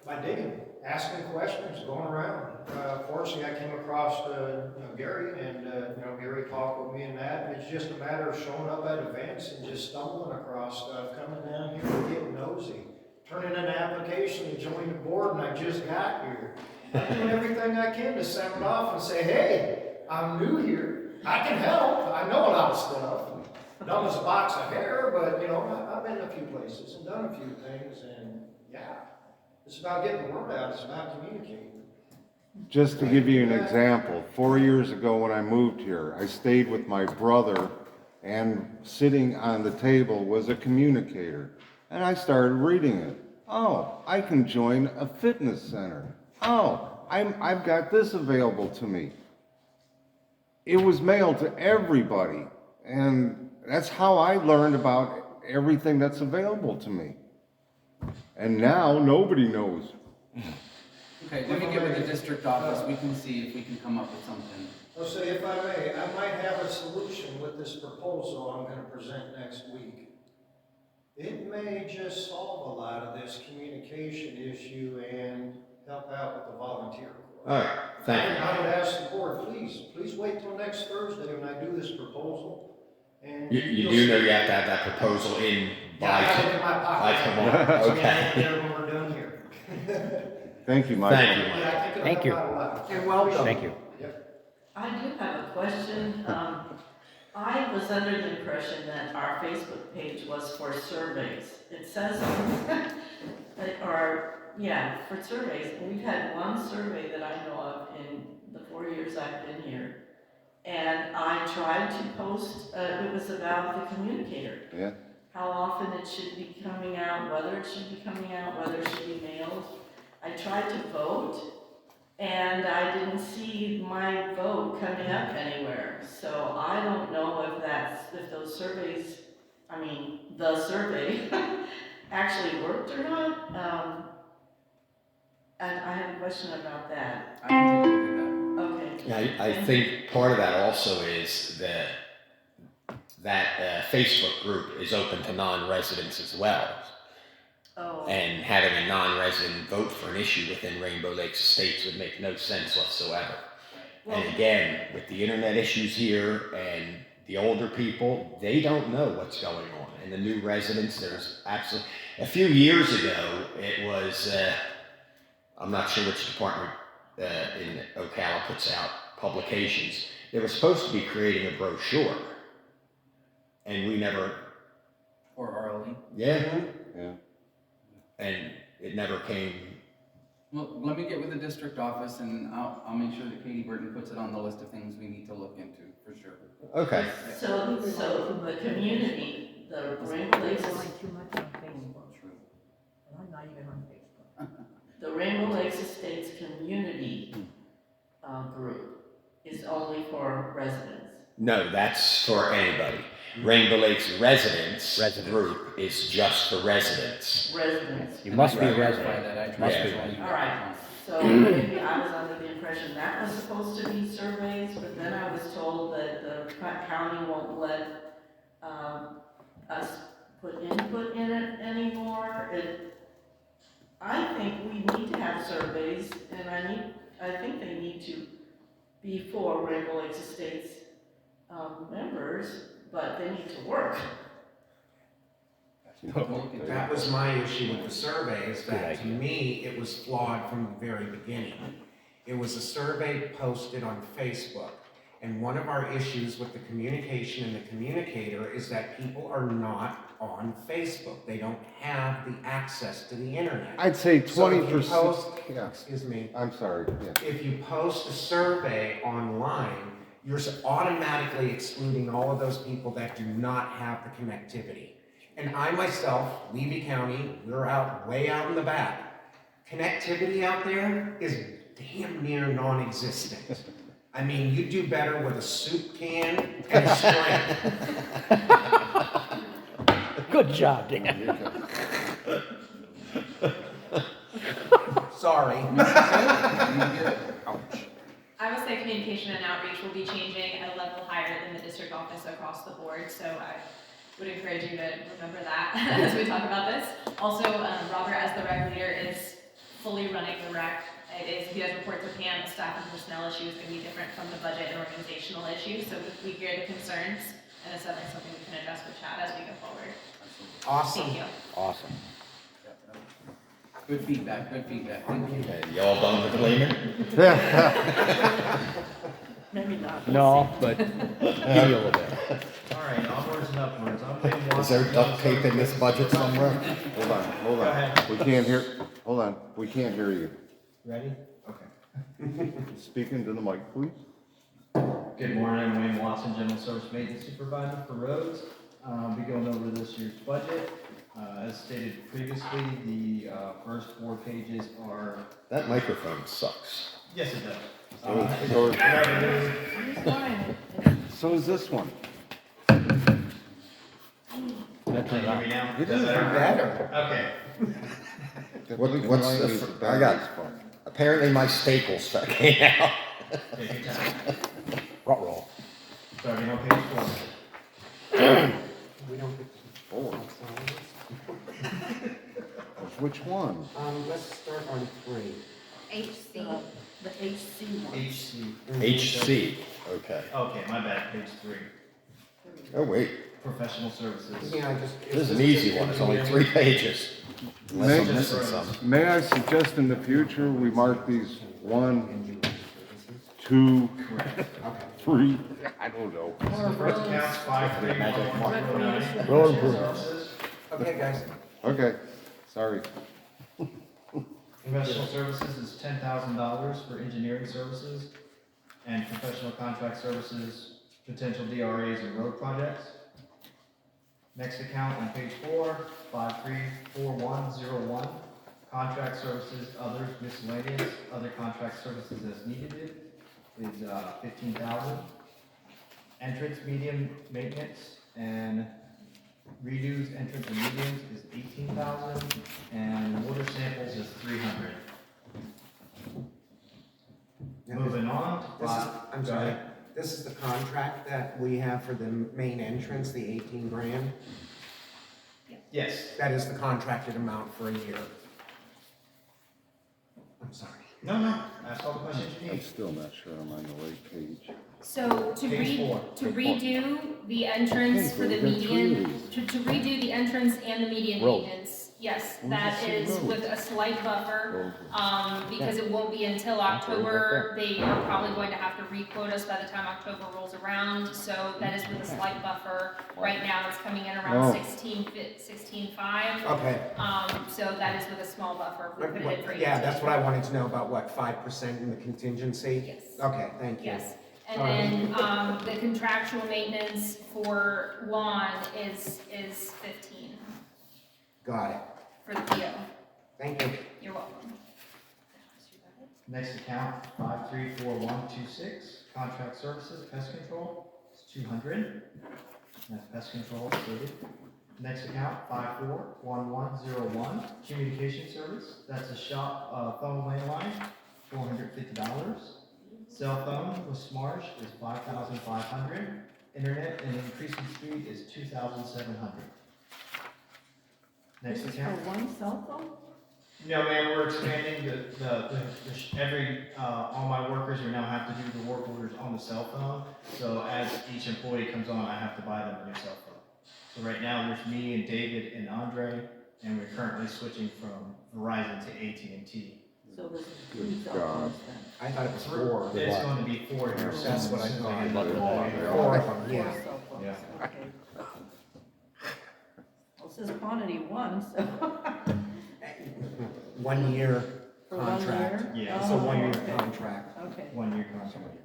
By digging, asking questions, going around. Fortunately, I came across Gary, and Gary talked with me and that. It's just a matter of showing up at events and just stumbling across stuff, coming down here and getting nosy. Turning in an application to join the board, and I just got here. I'm doing everything I can to sound off and say, hey, I'm new here. I can help. I know a lot of stuff. Dumb as a box of hair, but I've been a few places and done a few things, and yeah, it's about getting the word out. It's about communicating. Just to give you an example, 4 years ago when I moved here, I stayed with my brother, and sitting on the table was a communicator. And I started reading it. Oh, I can join a fitness center. Oh, I've got this available to me. It was mailed to everybody. And that's how I learned about everything that's available to me. And now nobody knows. Okay, let me get with the district office. We can see if we can come up with something. I'll say, if I may, I might have a solution with this proposal I'm going to present next week. It may just solve a lot of this communication issue and help out with the volunteer corps. All right, thank you. I would ask the board, please wait till next Thursday when I do this proposal. And You do know you have to have that proposal in Yeah, I have it in my pocket. tomorrow, So okay. there when we're done here. Thank you, Michael. Thank you, Yeah, Mike. I think it'll Thank help you. out a lot. You're welcome. thank you. I do have a question. I was under the impression that our Facebook page was for surveys. It says, for surveys. We've had one survey that I know of in the 4 years I've been here. And I tried to post, it was about the communicator. Yeah. How often it should be coming out, whether it should be coming out, whether it should be mailed. I tried to vote, and I didn't see my vote coming up anywhere. So I don't know if those surveys, the survey actually worked or not. And I have a question about that. I can take a look at that. Okay. Yeah, I think part of that also is that Facebook group is open to non-residents as well. Oh. And having a non-resident vote for an issue within Rainbow Lakes Estates would make no sense whatsoever. And again, with the internet issues here and the older people, they don't know what's going on. And the new residents, there's absolutely, a few years ago, it was, I'm not sure which department in Ocala puts out publications. They were supposed to be creating a brochure. And we never, Or RLE. yeah. Yeah. And it never came, Well, let me get with the district office and I'll make sure that Katie Burton puts it on the list of things we need to look into, for sure. okay. So the community, the Rainbow Lakes, Relying too much on Facebook, and I'm not even on Facebook. the Rainbow Lakes Estates community group is only for residents. No, that's for anybody. Rainbow Lakes Residents Group is just for residents. Residents. You must be a Verify resident. that, I Must tried be to- resident. All right, so maybe I was under the impression that was supposed to be surveys, but then I was told that the county won't let us put input in it anymore. I think we need to have surveys, and I think they need to be for Rainbow Lakes Estates members, but they need to work. That was my issue with the surveys, that to Good idea. me, it was flawed from the very beginning. It was a survey posted on Facebook, and one of our issues with the communication and the communicator is that people are not on Facebook. They don't have the access to the internet. I'd say So if you 20%. post, Yeah, excuse me, I'm sorry, yeah. if you post a survey online, you're automatically excluding all of those people that do not have the connectivity. And I myself, Levy County, we're way out in the back. Connectivity out there is damn near non-existent. I mean, you do better with a soup can and a string. Good job, Dan. Sorry. I would say communication and outreach will be changing at a level higher than the district office across the board, so I would encourage you to remember that as we talk about this. Also, Robert, as the rec leader, is fully running the rec. He does report to Pam. Staff and personnel issue is going to be different from the budget and organizational issue, so we hear the concerns, and it's definitely something we can address with Chad as we go forward. Awesome. Thank you. Awesome. Good feedback, thank you. And y'all done with the cleaner? Maybe not. No, but give me a little bit. All right, onwards and upwards. I'm Wayne Watson. Is there duct tape in this budget somewhere? Hold on, Go ahead. We can't hear, hold on, we can't hear you. Ready? Okay. Speaking to the mic, please. Good morning, I'm Wayne Watson, General Service Maintenance Supervisor for roads. I'll be going over this year's budget. As stated previously, the first 4 pages are. That microphone sucks. Yes, it does. So is this one. Can you hear me now? It Is is that better. Okay. What's I got, apparently my staples came out. Take your time. Roll. Starting on page 4. We don't get Four. Which one? Let's start on 3. HC. The HC one. HC. HC, okay. Okay, my bad, page 3. Oh, wait, Professional services. Yeah, this is an easy one, it's only 3 pages. Unless I'm missing something. May I suggest in the future, we mark these 1, 2, 3, I don't know. So first accounts 531109. Road improvement. Services. Okay, guys. Okay, sorry. Professional services is $10,000 for engineering services and professional contract services, potential DRAs and road projects. Next account on page 4, 534101, contract services, others, miscellaneous, other contract services as needed is $15,000. Entrance, medium, maintenance, and redos, entrance and mediums is $18,000, and water samples is $300. Moving on. I'm Go sorry. ahead. This is the contract that we have for the main entrance, the 18 grand. Yes. That is the contracted amount for a year. I'm sorry. No, ask all the questions you I'm need. still not sure I'm on the right page. So to Page 4. redo the entrance for the Okay, we got 3 median, of these. to redo the entrance and the median Road. maintenance, Yes, Where's that the is road? with a slight buffer, Okay. because it won't be until October. They are probably going to have to re-quote us by the time October rolls around, so that is with a slight buffer. Right now, it's coming in around Oh. 16.5. Okay. So that is with a small buffer. We put it in for 18. Yeah, that's what I wanted to know about, what, 5% in the contingency? Yes. Okay, thank you. Yes, and then, the contractual maintenance for lawn is 15 Got it. for the PO. Thank you. You're welcome. Next account, 534126, contract services, pest control, it's 200. That's pest control stated. Next account, 541101, communication service, that's a shop phone landline, $450. Cell phone with Smarsh is $5,500. Internet and increasing speed is $2,700. Next This is account. for one cell phone? No, ma'am, we're expanding all my workers are now have to do the work orders on the cell phone. So as each employee comes on, I have to buy them a new cell phone. So right now, there's me and David and Andre, and we're currently switching from Verizon to AT&T. So this is Good two cell God. phones then? I thought it was 4. It's going to be 4 here. That's what I soon, thought. as soon as I get the- 4 of them, Four yeah. cell phones, Yeah. okay. Well, it says quantity one, so. 1 year For 1 contract. year? Yeah. It's a Oh, 1 year okay. contract. Okay. 1 year contract.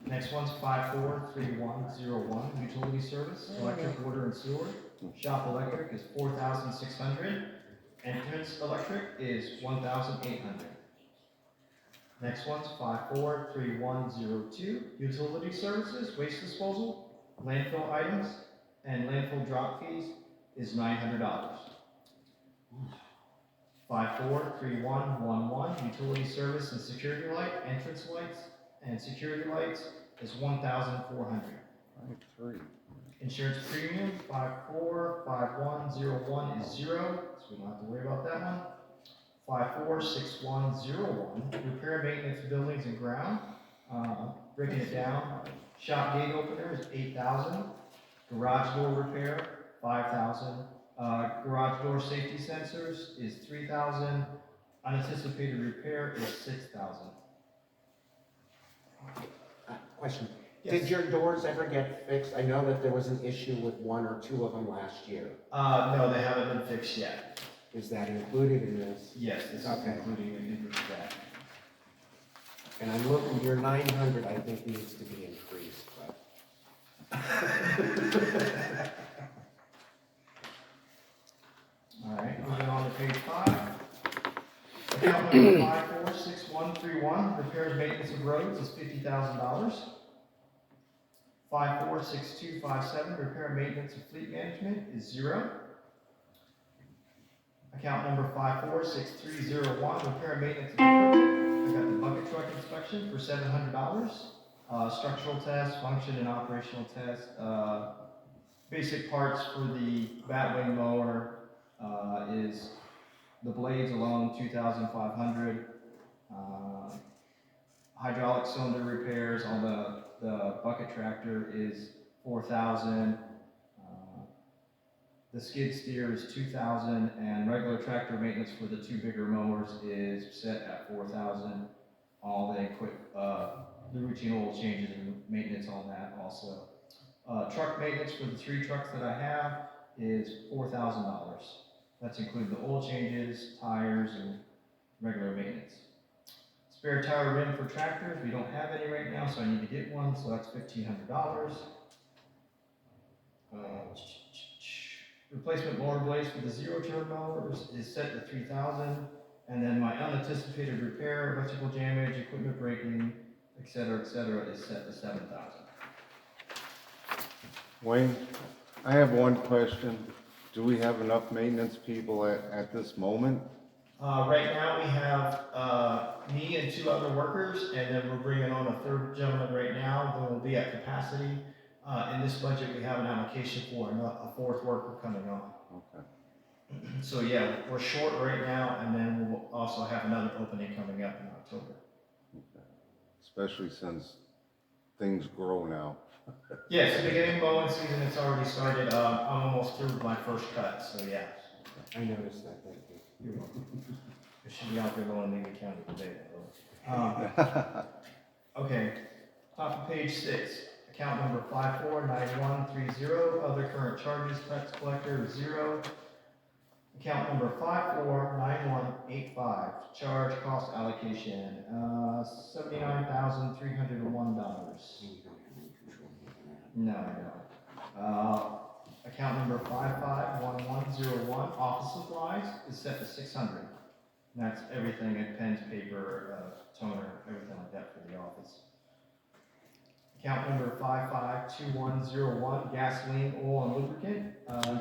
Next one's 543101, utility service, electric, water, and sewer. Shop electric is 4,600. Entrance electric is 1,800. Next one's 543102, utility services, waste disposal, landfill items, and landfill drop fees is $900. 543111, utility service and security light, entrance lights, and security lights is 1,400. 3. Insurance premium, 545101 is 0, so we don't have to worry about that one. 546101, repair maintenance buildings and ground, breaking it down. Shop gate opener is 8,000, garage door repair, 5,000, garage door safety sensors is 3,000, unanticipated repair is 6,000. Question. Yes. Did your doors ever get fixed? I know that there was an issue with 1 or 2 of them last year. No, they haven't been fixed yet. Is that included in this? Yes, this is Okay. including that. And I'm looking, your 900, I think needs to be increased, but. All right, moving on to page 5. Account number 546131, repairs, maintenance of roads is $50,000. 546257, repair and maintenance of fleet management is 0. Account number 546301, repair and maintenance of equipment. I got the bucket truck inspection for $700. Structural test, function and operational test, basic parts for the batwing mower is the blades alone, 2,500. Hydraulic cylinder repairs on the bucket tractor is 4,000. The skid steer is 2,000, and regular tractor maintenance for the 2 bigger mowers is set at 4,000. All the the routine oil changes and maintenance on that also. Truck maintenance for the 3 trucks that I have is $4,000. That's including the oil changes, tires, and regular maintenance. Spare tire rim for tractors, we don't have any right now, so I need to get one, so that's $1,500. Replacement mower blades for the 0-turn mowers is set to 3,000, and then my unanticipated repair, electrical damage, equipment breaking, et cetera, is set to 7,000. Wayne, I have one question. Do we have enough maintenance people at this moment? Right now, we have me and 2 other workers, and then we're bringing on a 3rd gentleman right now that will be at capacity. In this budget, we have an allocation for a 4th worker coming on. Okay. So yeah, we're short right now, and then we'll also have another opening coming up in October. Especially since things grow now. Yes, the beginning mowing season, it's already started. I'm almost through with my first cut, so yeah. I noticed that, thank you. You're welcome. It should be out there going Navy County today. Okay, top of page 6, account number 549130, other current charges, tax collector 0. Account number 549185, charge cost allocation, $79,301. No, I don't. Account number 551101, office supplies is set to 600. And that's everything, pens, paper, toner, everything like that for the office. Account number 552101, gasoline, oil, and lubricant.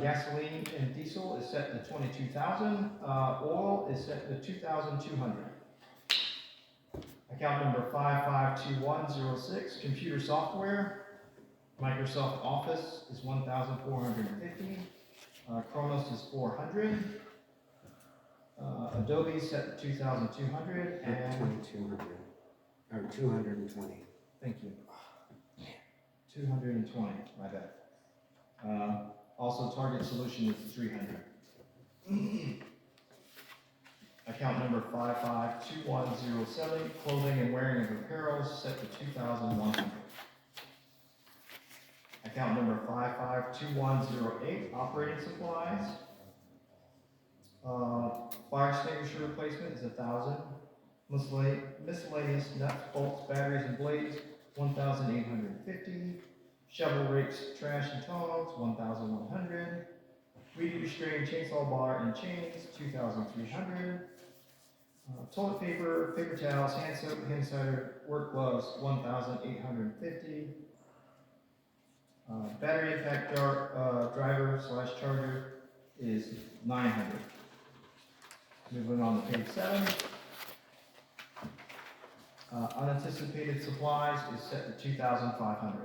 Gasoline and diesel is set to 22,000. Oil is set to 2,200. Account number 552106, computer software. Microsoft Office is 1,450. Kronos is 400. Adobe is set to 2,200 and 2,200, or 220. Thank you. 220, my bad. Also, Target Solution is 300. Account number 552107, clothing and wearing of apparel, set to 2,100. Account number 552108, operating supplies. Fire extinguisher replacement is 1,000. Miscellaneous nuts, bolts, batteries, and blades, 1,850. Shovel rakes, trash and tongs, 1,100. Weed restrained chainsaw bar and chains, 2,300. Toilet paper, paper towels, hand soap, hand cider, work gloves, 1,850. Battery impact driver / charger is 900. Moving on to page 7. Unanticipated supplies is set to 2,500.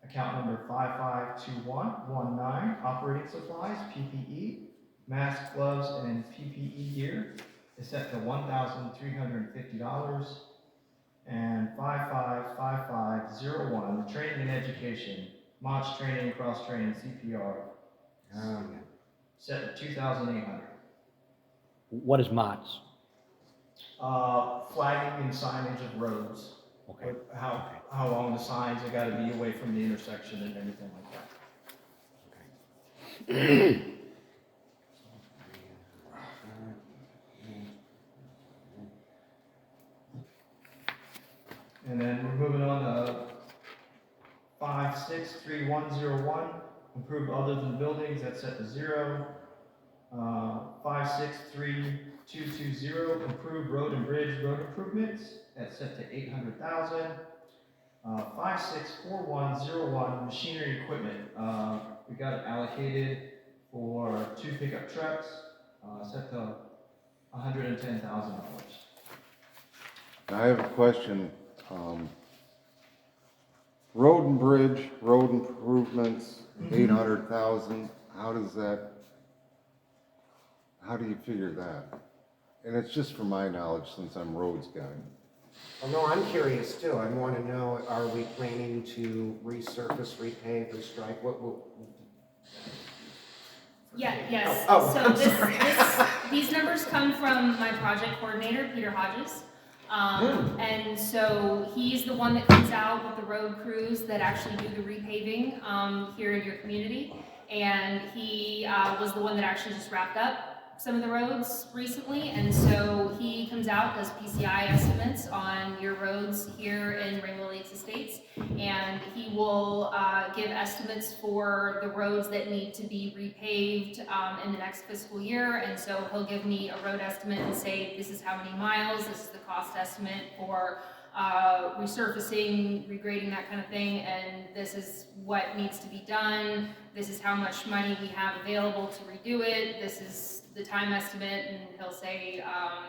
Account number 552119, operating supplies, PPE, masks, gloves, and PPE gear is set to $1,350. And 555501, training and education, MOTS training, cross training, CPR, set at 2,800. What is MOTS? Flagging and signage of roads. Okay. How long the signs have got to be away from the intersection and everything like that. And then we're moving on to 563101, improve other than buildings, that's set to 0. 563220, improve road and bridge road improvements, that's set to 800,000. 564101, machinery equipment, we got it allocated for 2 pickup trucks, set to $110,000. I have a question. Road and bridge, road improvements, 800,000, how do you figure that? And it's just for my knowledge, since I'm roads guy. Well, no, I'm curious too. I want to know, are we planning to resurface, repave, restripe? What will? Yes. Oh, So I'm sorry. these numbers come from my project coordinator, Peter Hodges. And so he's the one that comes out with the road crews that actually do the repaving here in your community. And he was the one that actually just wrapped up some of the roads recently. And so he comes out, does PCI estimates on your roads here in Rainbow Lakes Estates. And he will give estimates for the roads that need to be repaved in the next fiscal year. And so he'll give me a road estimate and say, this is how many miles, this is the cost estimate for resurfacing, regrading, that kind of thing, and this is what needs to be done, this is how much money we have available to redo it, this is the time estimate, and he'll say,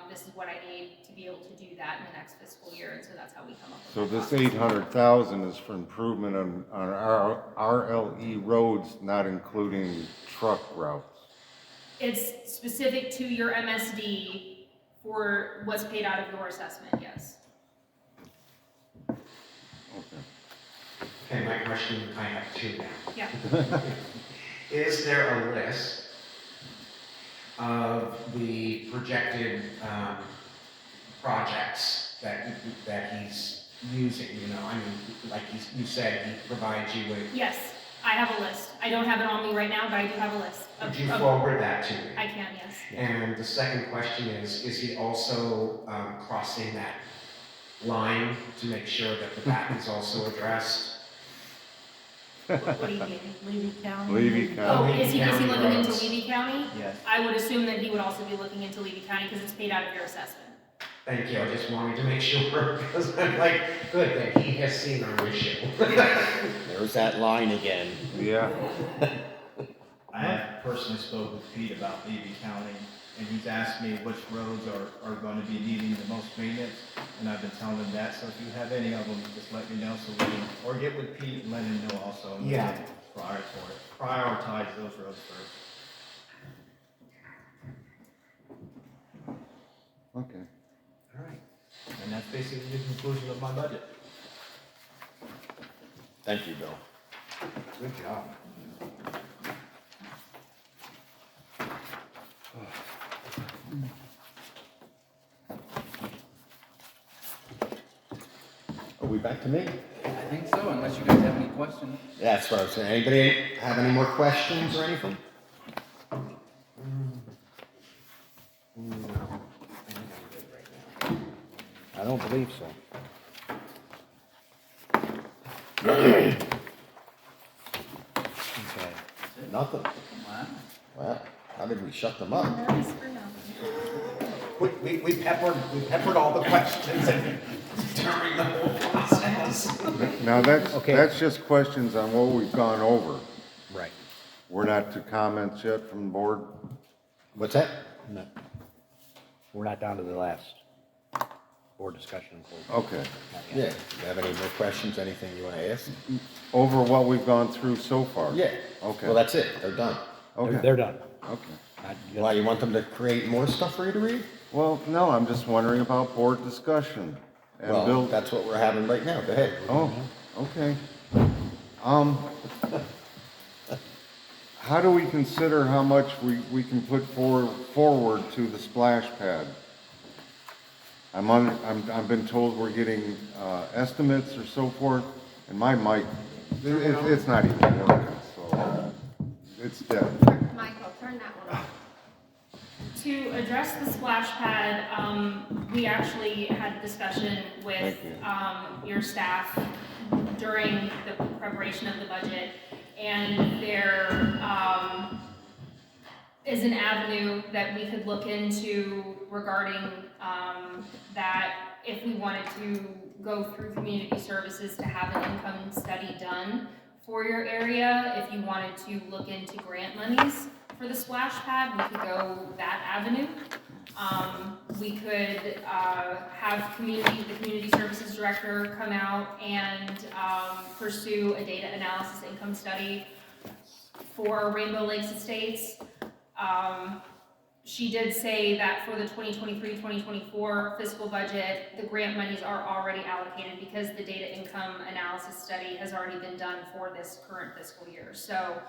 this is what I need to be able to do that in the next fiscal year, and so that's how we come up with So the this cost. 800,000 is for improvement on our RLE roads, not including truck routes. It's specific to your MSD for what's paid out of your assessment, yes. Okay. Okay, my question, I have two now. Yeah. Is there a list of the projected projects that he's using, you know? I mean, like you said, he provides you with. Yes, I have a list. I don't have it on me right now, but I do have a list. Could you forward that to me? I can, yes. And the second question is he also crossing that line to make sure that the back is also addressed? What do you mean, Levy County? Levy Oh, County. is he County looking into roads. Levy County? Yes. I would assume that he would also be looking into Levy County because it's paid out of your assessment. Thank you, I just wanted to make sure, because I'm like, good, that he has seen our issue. There's that line again. Yeah. I have personally spoke with Pete about Levy County, and he's asked me which roads are going to be needing the most maintenance, and I've been telling him that, so if you have any of them, just let me know, so we can, or get with Pete and let him know also. And we Yeah. can prioritize those roads first. Okay. All right. And that's basically the conclusion of my budget. Thank you, Bill. Good job. Are we back to me? I think so, unless you guys have any questions. That's what I was saying. Anybody have any more questions or anything? No, I think I'm good right now. I don't believe so. Okay. Nothing. Wow. Well, how did we shut them up? Nervous for nothing. We peppered all the questions during the whole process. Now, Okay. that's just questions on what we've gone over. Right. We're not to comments yet from the board? What's that? No. We're not down to the last board discussion. Not Okay. yet. Yeah. Do you have any more questions, anything you want to ask? Over what we've gone through so far? Yeah. Okay. Well, that's it. They're done. Okay. They're done. Okay. Not- Why, you want them to create more stuff for you to read? Well, no, I'm just wondering about board discussion. And Well, Bill, that's what we're having right now. Go ahead. oh, okay. How do we consider how much we can put forward to the splash pad? I've been told we're getting, estimates or so forth, and my mic, it's not even working, so it's dead. Michael, turn that one off. To address the splash pad, we actually had a discussion with, Thank you. your staff during the preparation of the budget. And there, is an avenue that we could look into regarding, that if we wanted to go through community services to have an income study done for your area, if you wanted to look into grant monies for the splash pad, we could go that avenue. We could have the community services director come out and pursue a data analysis income study for Rainbow Lakes Estates. She did say that for the 2023-2024 fiscal budget, the grant monies are already allocated because the data income analysis study has already been done for this current fiscal year. So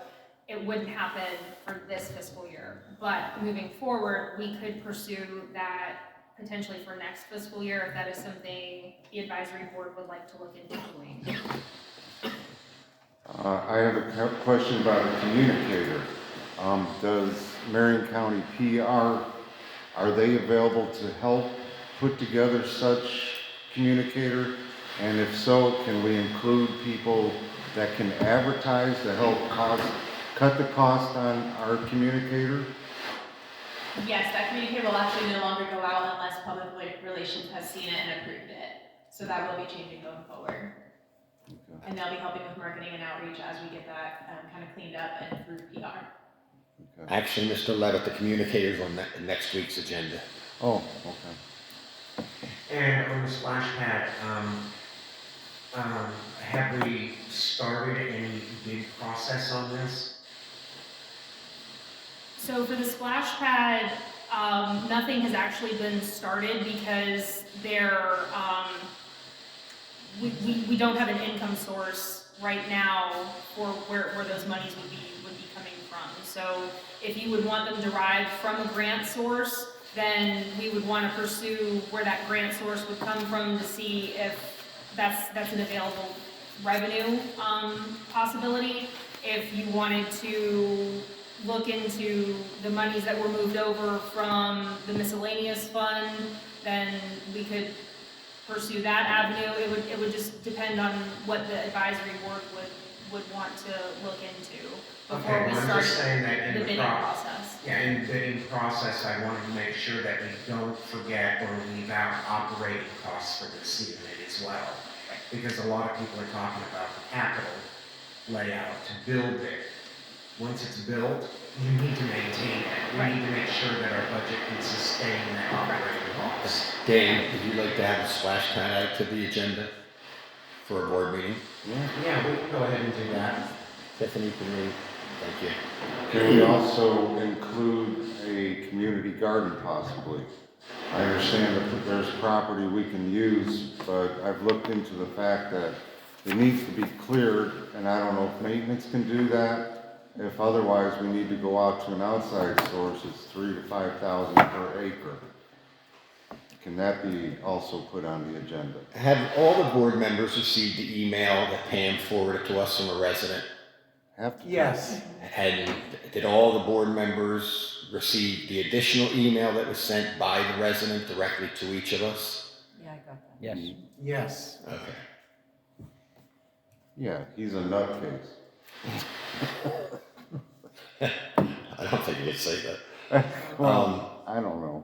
it wouldn't happen for this fiscal year. But moving forward, we could pursue that potentially for next fiscal year if that is something the advisory board would like to look into doing. I have a question about a communicator. Does Marion County PR, are they available to help put together such communicator? And if so, can we include people that can advertise to help cut the cost on our communicator? Yes, that communicator will actually no longer go out unless public relations has seen it and approved it. So that will be changing going forward. Okay. And they'll be helping with marketing and outreach as we get that kind of cleaned up and through PR. Okay. Actually, Mr. Levitt, the communicator's on next week's agenda. Oh, okay. And on the splash pad, have we started any bid process on this? So for the splash pad, nothing has actually been started because we don't have an income source right now for where those monies would be coming from. So if you would want them derived from a grant source, then we would want to pursue where that grant source would come from to see if that's an available revenue possibility. If you wanted to look into the monies that were moved over from the miscellaneous fund, then we could pursue that avenue. It would just depend on what the advisory board would want to look into before Okay, we I'm just saying that start in the the bidding process. Yeah, in the bidding process, I wanted to make sure that we don't forget or leave out operating costs for this unit as well. Because a lot of people are talking about the capital layout to build it. Once it's built, you need to maintain it. We need to make sure that our budget can sustain that operating cost. Dan, would you like to have a splash pad added to the agenda for a board meeting? Yeah, we can go ahead and do that. Tiffany, can we? Thank you. Can we also include a community garden possibly? I understand that there's property we can use, but I've looked into the fact that it needs to be cleared, and I don't know if maintenance can do that. If otherwise, we need to go out to an outside source, it's $3,000 to $5,000 per acre. Can that be also put on the agenda? Have all the board members received the email that Pam forwarded to us from a resident? Have to. Yes. And did all the board members receive the additional email that was sent by the resident directly to each of us? Yeah, I got that. Yes. Yes. Okay. Yeah, he's a nutcase. I don't think you would say that. Well, I don't know.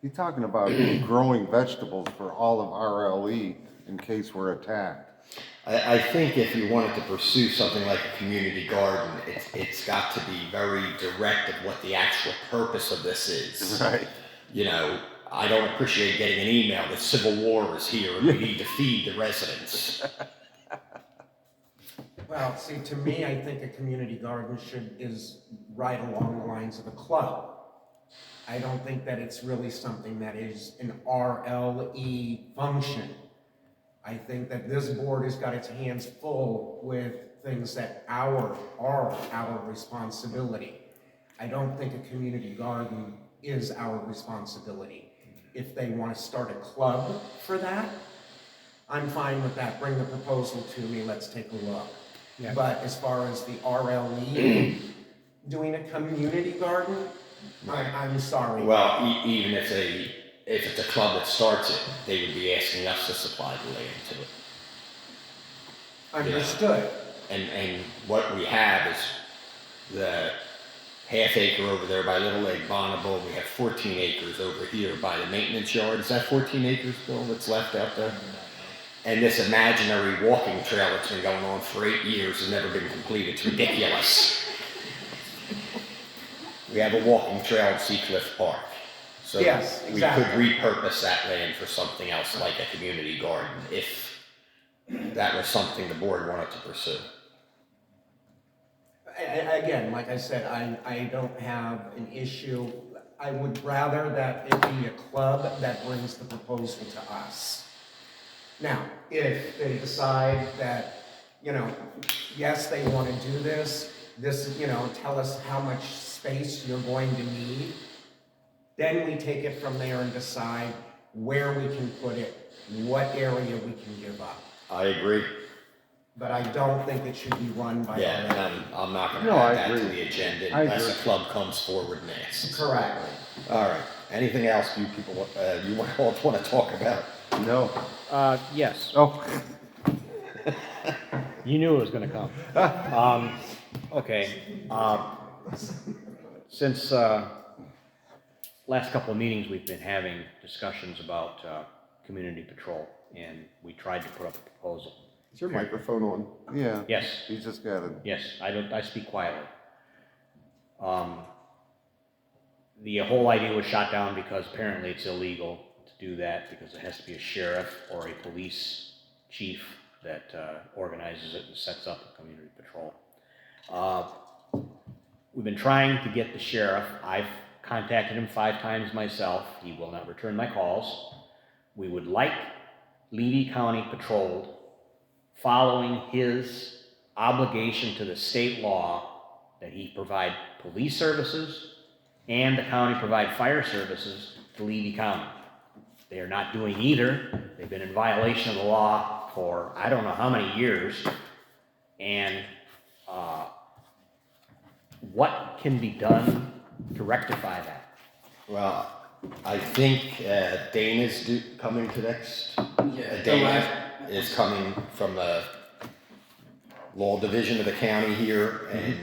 He's talking about growing vegetables for all of RLE in case we're attacked. I think if you wanted to pursue something like a community garden, it's got to be very direct of what the actual purpose of this is. Right. You know, I don't appreciate getting an email that civil war is here and we need to feed the residents. Well, see, to me, I think a community garden is right along the lines of a club. I don't think that it's really something that is an RLE function. I think that this board has got its hands full with things that are our responsibility. I don't think a community garden is our responsibility. If they want to start a club for that, I'm fine with that. Bring the proposal to me, let's take a look. Yeah. But as far as the RLE doing a community garden, I'm sorry. Well, even if it's a club that starts it, they would be asking us to supply the land to it. Understood. And what we have is the half acre over there by Little Lake Bonneville. We have 14 acres over here by the maintenance yard. Is that 14 acres, Bill, that's left out there? And this imaginary walking trail that's been going on for 8 years has never been completed. It's ridiculous. We have a walking trail at Seacliff Park. So Yes, exactly. we could repurpose that land for something else like a community garden if that was something the board wanted to pursue. Again, like I said, I don't have an issue. I would rather that it be a club that brings the proposal to us. Now, if they decide that, yes, they want to do this, tell us how much space you're going to need, then we take it from there and decide where we can put it, what area we can give up. I agree. But I don't think it should be run by. Yeah, and I'm not going to No, I add that to agree. the agenda I unless agree. a club comes forward and asks. Correct. All right. Anything else you people you all want to talk about? No. Yes, Oh. you knew it was gonna come. Okay, since, last couple of meetings, we've been having discussions about, community patrol, and we tried to put up a proposal. Is your microphone on? Yeah. Yes, You just gotta. yes, I speak quietly. The whole idea was shot down because apparently it's illegal to do that because it has to be a sheriff or a police chief that organizes it and sets up a community patrol. We've been trying to get the sheriff. I've contacted him 5 times myself. He will not return my calls. We would like Levy County patrolled, following his obligation to the state law that he provide police services and the county provide fire services to Levy County. They are not doing either. They've been in violation of the law for I don't know how many years. And what can be done to rectify that? Well, I think Dana's coming to next. Yeah, Dana is coming from the law division of the county here, and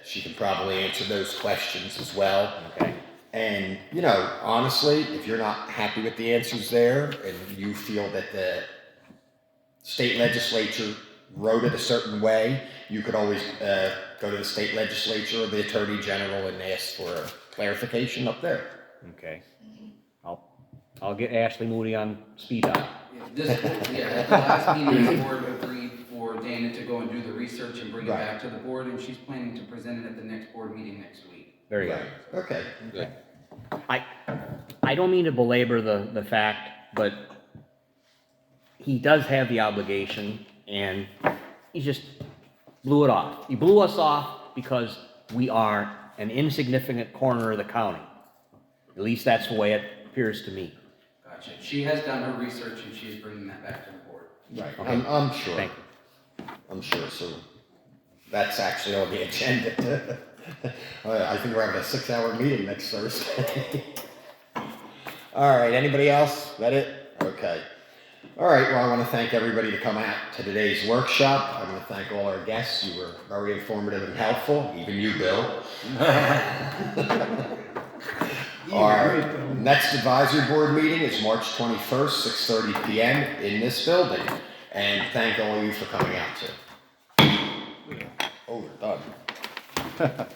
she can probably answer those questions as well. Okay. And, you know, honestly, if you're not happy with the answers there, and you feel that the state legislature wrote it a certain way, you could always go to the state legislature or the attorney general and ask for a clarification up there. Okay. I'll get Ashley Moody on speed dial. at the last meeting, the board agreed for Dana to go and do the research and bring it Right. back to the board, and she's planning to present it at the next board meeting next week. Very good. Okay. Good. I don't mean to belabor the fact, but he does have the obligation, and he just blew it off. He blew us off because we are an insignificant corner of the county. At least that's the way it appears to me. Gotcha. She has done her research and she's bringing that back to the board. Right. Okay. I'm sure. Thank you. I'm sure. So that's actually on the agenda. I think we're having a 6-hour meeting next Thursday. All right. Anybody else? That it? Okay. All right. Well, I want to thank everybody to come out to today's workshop. I want to thank all our guests. You were very informative and helpful. Even you, Bill. Our next advisory board meeting is March 21st, 6:30 p.m. in this building. And thank all of you for coming out too. Oh, we're done.